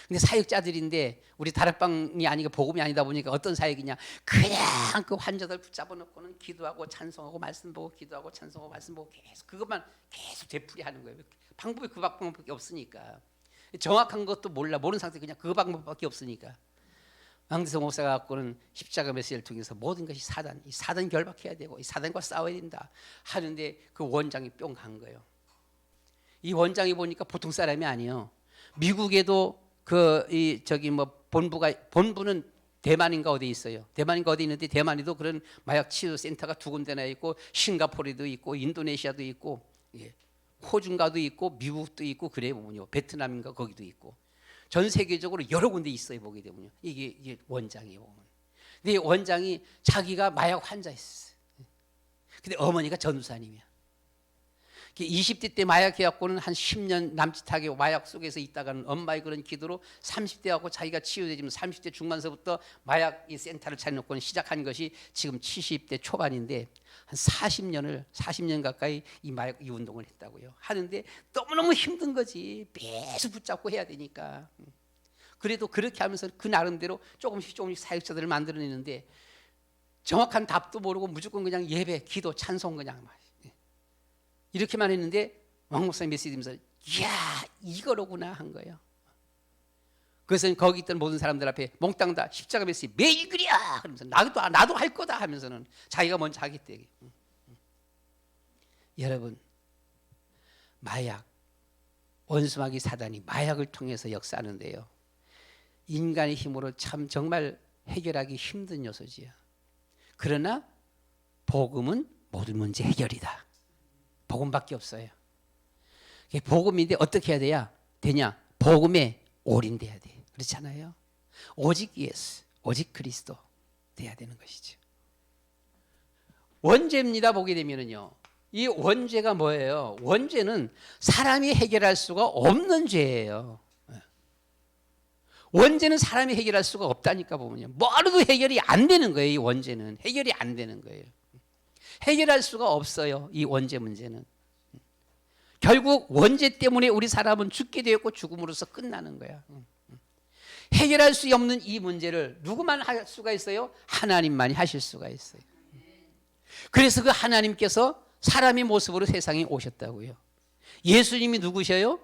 근데 사역자들인데 우리 다락방이 아니고 복음이 아니다 보니까 어떤 사역이냐? 그냥 그 환자들 붙잡아 놓고는 기도하고 찬송하고 말씀 보고 기도하고 찬송하고 말씀 보고 계속 그것만 계속 되풀이하는 거예요. 방법이 그 방법밖에 없으니까. 정확한 것도 모르는 상태 그냥 그 방법밖에 없으니까. 왕대성 목사가 갖고는 십자가 메시지를 통해서 모든 것이 이 사단 결박해야 되고 이 사단과 싸워야 된다 하는데 그 원장이 뿅 간 거예요. 이 원장이 보니까 보통 사람이 아니에요. 미국에도 본부는 대만인가 어디 있어요. 대만인가 어디 있는데 대만에도 그런 마약 치유 센터가 2군데나 있고 싱가포르도 있고 인도네시아도 있고 호주인가도 있고 미국도 있고 그래 보면요. 베트남인가 거기도 있고 전 세계적으로 여러 군데 있어요 보게 되면요. 이게 원장이에요. 근데 이 원장이 자기가 마약 환자였어요. 근데 어머니가 전도사님이야. 20대 때 마약해갖고는 한 10년 남짓하게 마약 속에서 있다가는 엄마의 그런 기도로 30대 갖고 자기가 치유되지만 30대 중반서부터 마약 이 센터를 차려놓고는 시작한 것이 지금 70대 초반인데 한 40년 가까이 이 마약 이 운동을 했다고요. 하는데 너무너무 힘든 거지. 매주 붙잡고 해야 되니까. 그래도 그렇게 하면서 그 나름대로 조금씩 사역자들을 만들어내는데 정확한 답도 모르고 무조건 그냥 예배, 기도, 찬송 그냥 막 이렇게만 했는데 왕 목사님 메시지 들으면서 이야 이거로구나 한 거예요. 그래서 거기 있던 모든 사람들 앞에 몽땅 다 십자가 메시지 매일 그리야 그러면서 나도 할 거다 하면서는 자기가 먼저 하겠대. 여러분 마약 원수마귀 사단이 마약을 통해서 역사하는데요. 인간의 힘으로 참 정말 해결하기 힘든 요소지요. 그러나 복음은 모든 문제 해결이다. 복음밖에 없어요. 복음인데 어떻게 해야 되냐? 복음에 올인돼야 돼. 그렇잖아요. 오직 예수, 오직 그리스도 돼야 되는 것이죠. 원죄입니다. 보게 되면은요. 이 원죄가 뭐예요? 원죄는 사람이 해결할 수가 없는 죄예요. 원죄는 사람이 해결할 수가 없다니까 보면요. 뭐라도 해결이 안 되는 거예요. 이 원죄는 해결이 안 되는 거예요. 해결할 수가 없어요. 이 원죄 문제는. 결국 원죄 때문에 우리 사람은 죽게 되었고 죽음으로써 끝나는 거야. 해결할 수 없는 이 문제를 누구만 할 수가 있어요? 하나님만이 하실 수가 있어요. 그래서 그 하나님께서 사람의 모습으로 세상에 오셨다고요. 예수님이 누구셔요?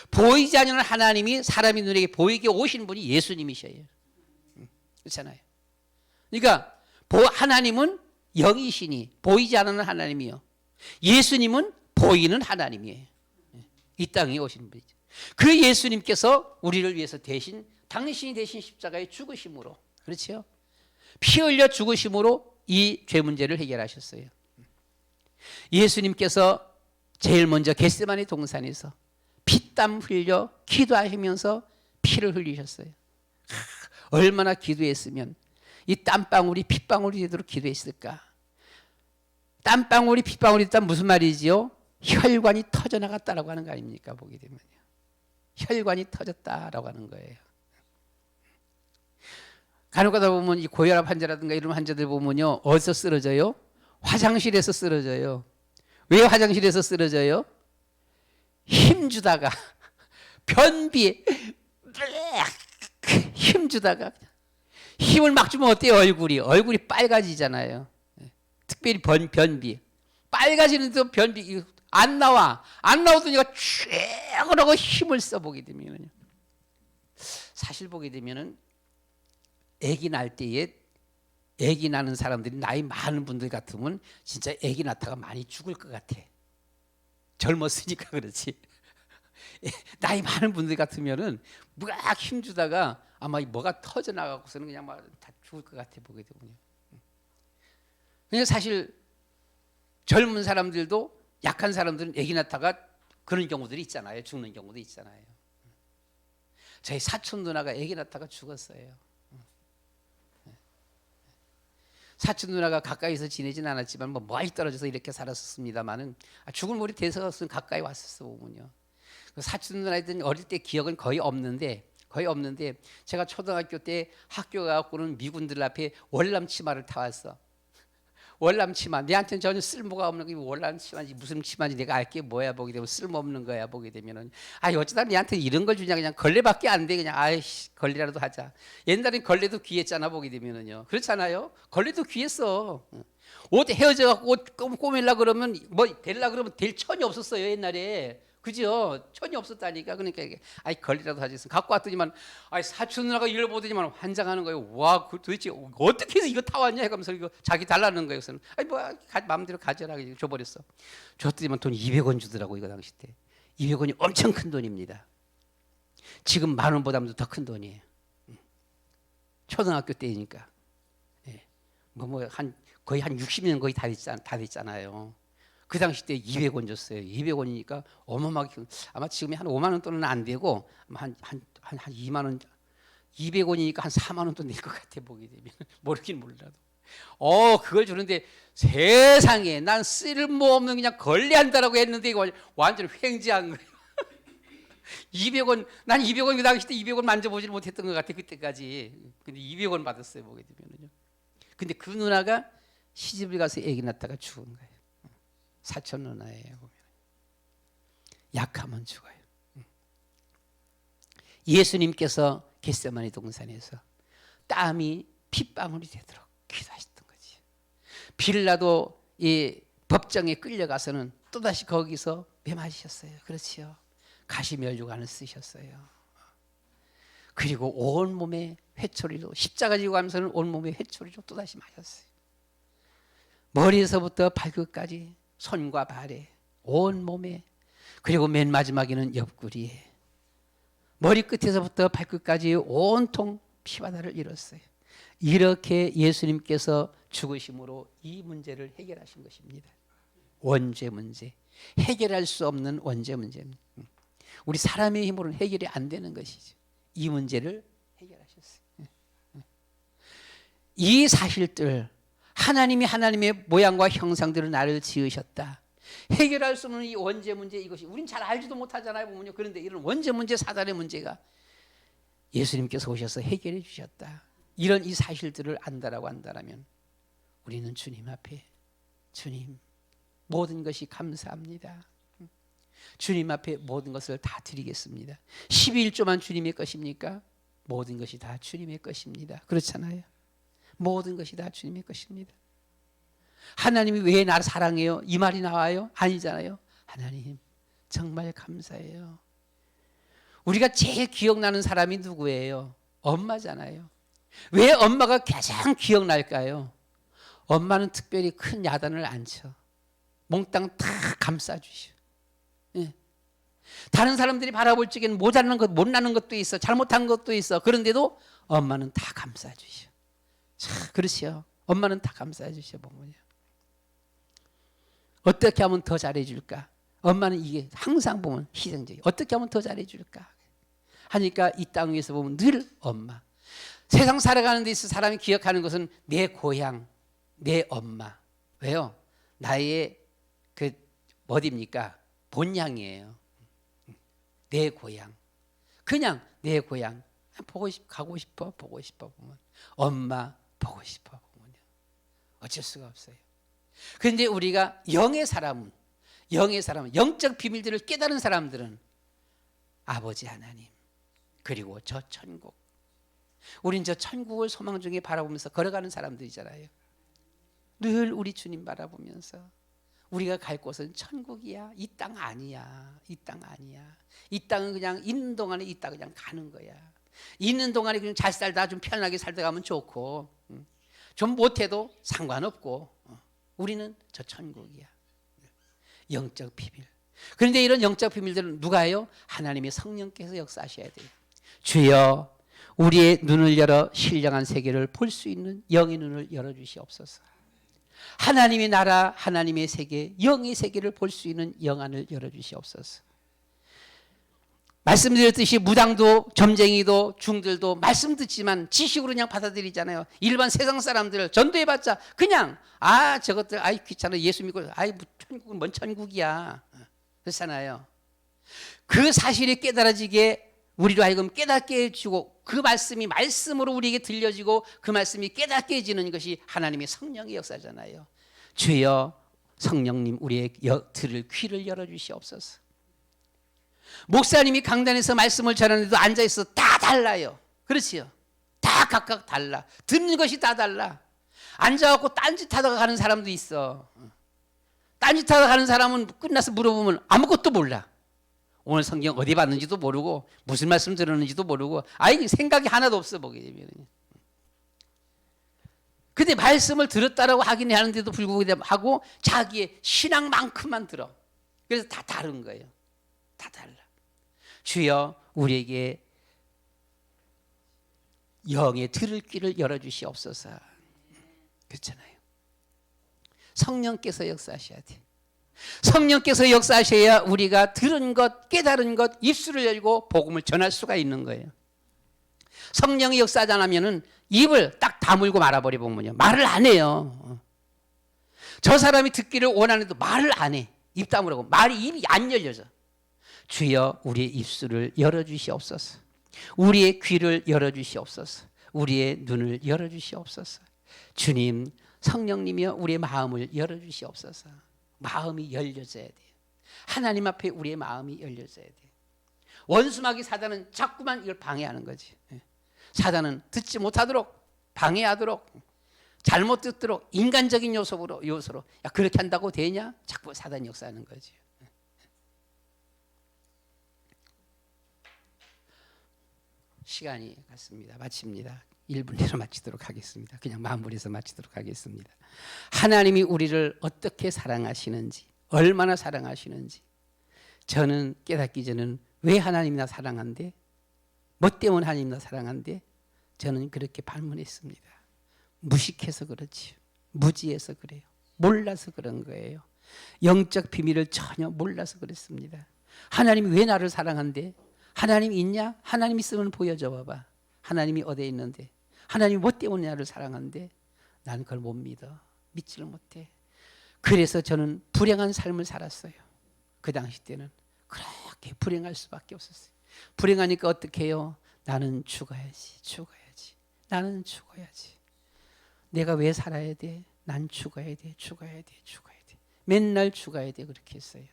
보이지 않는 하나님이 사람의 눈에게 보이게 오신 분이 예수님이셔요. 그렇잖아요. 그러니까 하나님은 영이시니 보이지 않는 하나님이요. 예수님은 보이는 하나님이에요. 이 땅에 오신 분이죠. 그 예수님께서 우리를 위해서 당신이 대신 십자가에 죽으심으로, 그렇죠? 피 흘려 죽으심으로 이 죄 문제를 해결하셨어요. 예수님께서 제일 먼저 겟세마네 동산에서 피땀 흘려 기도하시면서 피를 흘리셨어요. 얼마나 기도했으면 이 땀방울이 핏방울이 되도록 기도했을까? 땀방울이 핏방울이 됐다면 무슨 말이지요? 혈관이 터져나갔다라고 하는 거 아닙니까? 보게 되면요. 혈관이 터졌다라고 하는 거예요. 간혹가다 보면 이 고혈압 환자라든가 이런 환자들 보면요. 어디서 쓰러져요? 화장실에서 쓰러져요. 왜 화장실에서 쓰러져요? 힘주다가 변비 힘주다가 힘을 막 주면 어때요? 얼굴이 빨가지잖아요. 특별히 변비 빨가지는데 변비 안 나오더니 쭉 하고 힘을 써보게 되면요. 사실 보게 되면은 아기 날 때에 아기 나는 사람들이 나이 많은 분들 같으면 진짜 아기 낳다가 많이 죽을 것 같아. 젊었으니까 그렇지. 나이 많은 분들 같으면은 막 힘주다가 아마 뭐가 터져 나가고서는 그냥 막 다 죽을 것 같아 보게 되면요. 그냥 사실 젊은 사람들도 약한 사람들은 아기 낳다가 그런 경우들이 있잖아요. 죽는 경우도 있잖아요. 저희 사촌 누나가 아기 낳다가 죽었어요. 사촌 누나가 가까이서 지내진 않았지만 뭐 멀리 떨어져서 이렇게 살았었습니다만은 죽을 물이 돼서는 가까이 왔었어 보면요. 사촌 누나들 어릴 때 기억은 거의 없는데 제가 초등학교 때 학교 가고는 미군들 앞에 월남 치마를 타왔어. 월남 치마 내한테는 전혀 쓸모가 없는 게 월남 치마인지 무슨 치마인지 내가 알게 뭐야 보게 되면 쓸모없는 거야 보게 되면은 어쩌다 내한테 이런 걸 주냐 그냥 걸레밖에 안 돼 그냥 걸레라도 하자. 옛날엔 걸레도 귀했잖아 보게 되면은요. 그렇잖아요. 걸레도 귀했어. 옷 헤어져 갖고 옷 꼬매려 그러면 뭐 될라 그러면 될 천이 없었어요 옛날에. 그죠? 천이 없었다니까. 그러니까 걸리라도 하지. 갖고 왔더니만 사촌 누나가 이걸 보더니만 환장하는 거예요. 와, 도대체 어떻게 해서 이거 타왔냐 해가면서 이거 자기 달라는 거예요. 그래서 마음대로 가져라 줘버렸어. 줬더니만 돈 200원 주더라고 이거 당시 때. 200원이 엄청 큰 돈입니다. 지금 10,000원보다도 더 큰 돈이에요. 초등학교 때니까. 거의 한 60년 거의 다 됐잖아요. 그 당시 때 200원 줬어요. 200원이니까 어마어마하게 아마 지금이 한 5만 원 돈은 안 되고 한 2만 원 200원이니까 한 4만 원 돈 낼 것 같아 보게 되면 모르긴 몰라도 그걸 주는데 세상에 난 쓸모없는 그냥 걸레한다라고 했는데 이거 완전 횡재한 거예요. 200원, 난 200원 그 당시 때 200원 만져보질 못했던 것 같아 그때까지. 근데 200원 받았어요 보게 되면요. 근데 그 누나가 시집을 가서 아기 낳다가 죽은 거예요. 사촌 누나예요 보면. 약하면 죽어요. 예수님께서 겟세마네 동산에서 땀이 핏방울이 되도록 기도하셨던 거지. 빌라도 이 법정에 끌려가서는 또다시 거기서 매맞으셨어요. 그렇지요. 가시면류관을 쓰셨어요. 그리고 온몸에 회초리로 십자가 지고 가면서는 온몸에 회초리로 또다시 맞았어요. 머리에서부터 발끝까지 손과 발에 온몸에, 그리고 맨 마지막에는 옆구리에, 머리끝에서부터 발끝까지 온통 피바다를 잃었어요. 이렇게 예수님께서 죽으심으로 이 문제를 해결하신 것입니다. 원죄 문제, 해결할 수 없는 원죄 문제입니다. 우리 사람의 힘으로는 해결이 안 되는 것이죠. 이 문제를 해결하셨어요. 이 사실들, 하나님이 하나님의 모양과 형상대로 나를 지으셨다. 해결할 수 없는 이 원죄 문제, 이것이 우린 잘 알지도 못하잖아요 보면요. 그런데 이런 원죄 문제, 사단의 문제가 예수님께서 오셔서 해결해 주셨다. 이런 이 사실들을 안다라고 한다면 우리는 주님 앞에, 주님 모든 것이 감사합니다. 주님 앞에 모든 것을 다 드리겠습니다. 12일조만 주님의 것입니까? 모든 것이 다 주님의 것입니다. 그렇잖아요. 모든 것이 다 주님의 것입니다. 하나님이 왜 나를 사랑해요? 이 말이 나와요? 아니잖아요. 하나님 정말 감사해요. 우리가 제일 기억나는 사람이 누구예요? 엄마잖아요. 왜 엄마가 가장 기억날까요? 엄마는 특별히 큰 야단을 안 쳐. 몽땅 다 감싸주셔. 예. 다른 사람들이 바라볼 적에는 모자라는 것, 못나는 것도 있어, 잘못한 것도 있어. 그런데도 엄마는 다 감싸주셔. 참 그렇죠. 엄마는 다 감싸주셔 보면요. 어떻게 하면 더 잘해줄까? 엄마는 이게 항상 보면 희생적이에요. 어떻게 하면 더 잘해줄까? 하니까 이 땅 위에서 보면 늘 엄마. 세상 살아가는 데 있어서 사람이 기억하는 것은 내 고향, 내 엄마. 왜요? 나의 그 어디입니까? 본향이에요. 내 고향. 그냥 내 고향. 보고 싶, 가고 싶어, 보고 싶어 보면 엄마 보고 싶어 보면요. 어쩔 수가 없어요. 그런데 우리가 영의 사람은, 영적 비밀들을 깨달은 사람들은 아버지 하나님, 그리고 저 천국. 우린 저 천국을 소망 중에 바라보면서 걸어가는 사람들이잖아요. 늘 우리 주님 바라보면서 우리가 갈 곳은 천국이야. 이 땅 아니야. 이 땅 아니야. 이 땅은 그냥 있는 동안에 이 땅 그냥 가는 거야. 있는 동안에 그냥 잘 살다 좀 편하게 살다 가면 좋고, 좀 못해도 상관없고, 우리는 저 천국이야. 영적 비밀. 그런데 이런 영적 비밀들은 누가 해요? 하나님의 성령께서 역사하셔야 돼요. 주여 우리의 눈을 열어 신령한 세계를 볼 수 있는 영의 눈을 열어주시옵소서. 하나님의 나라, 하나님의 세계, 영의 세계를 볼 수 있는 영안을 열어주시옵소서. 말씀드렸듯이 무당도 점쟁이도 중들도 말씀 듣지만 지식으로 그냥 받아들이잖아요. 일반 세상 사람들 전도해봤자 그냥 저것들 귀찮아, 예수 믿고 천국은 뭔 천국이야 그렇잖아요. 그 사실이 깨달아지게 우리로 하여금 깨닫게 해주고, 그 말씀이 말씀으로 우리에게 들려지고 그 말씀이 깨닫게 해지는 것이 하나님의 성령의 역사잖아요. 주여 성령님 우리의 들을 귀를 열어주시옵소서. 목사님이 강단에서 말씀을 전하는데도 앉아있어 다 달라요. 그렇지요. 다 각각 달라. 듣는 것이 다 달라. 앉아갖고 딴짓하다가 가는 사람도 있어. 딴짓하다가 가는 사람은 끝나서 물어보면 아무것도 몰라. 오늘 성경 어디 봤는지도 모르고 무슨 말씀 들었는지도 모르고 생각이 하나도 없어 보게 되면. 근데 말씀을 들었다라고 하긴 하는데도 불구하고 자기의 신앙만큼만 들어. 그래서 다 다른 거예요. 다 달라. 주여 우리에게 영의 들을 귀를 열어주시옵소서. 그렇잖아요. 성령께서 역사하셔야 돼. 성령께서 역사하셔야 우리가 들은 것, 깨달은 것, 입술을 열고 복음을 전할 수가 있는 거예요. 성령이 역사하지 않으면은 입을 딱 다물고 말아버려 보면요, 말을 안 해요. 저 사람이 듣기를 원하는데도 말을 안 해. 입 다물고 입이 안 열려져. 주여 우리의 입술을 열어주시옵소서. 우리의 귀를 열어주시옵소서. 우리의 눈을 열어주시옵소서. 주님, 성령님이여 우리의 마음을 열어주시옵소서. 마음이 열려져야 돼요. 하나님 앞에 우리의 마음이 열려져야 돼요. 원수마귀 사단은 자꾸만 이걸 방해하는 거지. 사단은 듣지 못하도록 방해하도록 잘못 듣도록 인간적인 요소로 야, 그렇게 한다고 되냐? 자꾸 사단이 역사하는 거지. 시간이 갔습니다. 마칩니다. 1분 내로 마치도록 하겠습니다. 그냥 마무리해서 마치도록 하겠습니다. 하나님이 우리를 어떻게 사랑하시는지, 얼마나 사랑하시는지 저는 깨닫기 전에는 왜 하나님이 나 사랑한대? 뭐 때문에 하나님이 나 사랑한대? 저는 그렇게 반문했습니다. 무식해서 그렇지, 무지해서 그래요. 몰라서 그런 거예요. 영적 비밀을 전혀 몰라서 그랬습니다. 하나님이 왜 나를 사랑한대? 하나님이 있냐? 하나님 있으면 보여줘 봐봐. 하나님이 어디에 있는데? 하나님이 뭐 때문에 나를 사랑한대? 나는 그걸 못 믿어. 믿지를 못해. 그래서 저는 불행한 삶을 살았어요. 그 당시 때는 그렇게 불행할 수밖에 없었어요. 불행하니까 어떻게 해요? 나는 죽어야지. 나는 죽어야지. 내가 왜 살아야 돼? 난 죽어야 돼. 맨날 죽어야 돼. 그렇게 했어요.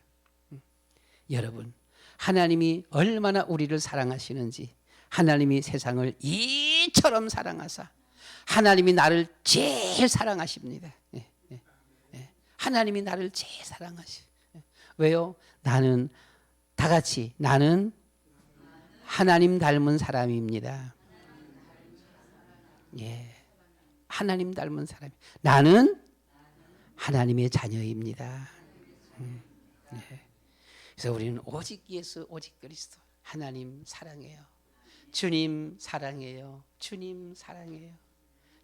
여러분, 하나님이 얼마나 우리를 사랑하시는지, 하나님이 세상을 이처럼 사랑하사 하나님이 나를 제일 사랑하십니다. 하나님이 나를 제일 사랑하시. 왜요? 나는 다 같이 나는 하나님 닮은 사람입니다. 예, 하나님 닮은 사람. 나는 하나님의 자녀입니다. 예. 그래서 우리는 오직 예수, 오직 그리스도. 하나님 사랑해요. 주님 사랑해요. 주님 사랑해요.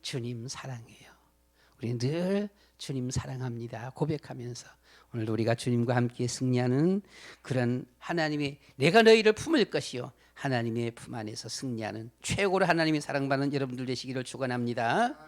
주님 사랑해요. 우리는 늘 주님 사랑합니다 고백하면서 오늘 우리가 주님과 함께 승리하는 그런 하나님의, 내가 너희를 품을 것이요 하나님의 품 안에서 승리하는 최고로 하나님의 사랑받는 여러분들 되시기를 축원합니다.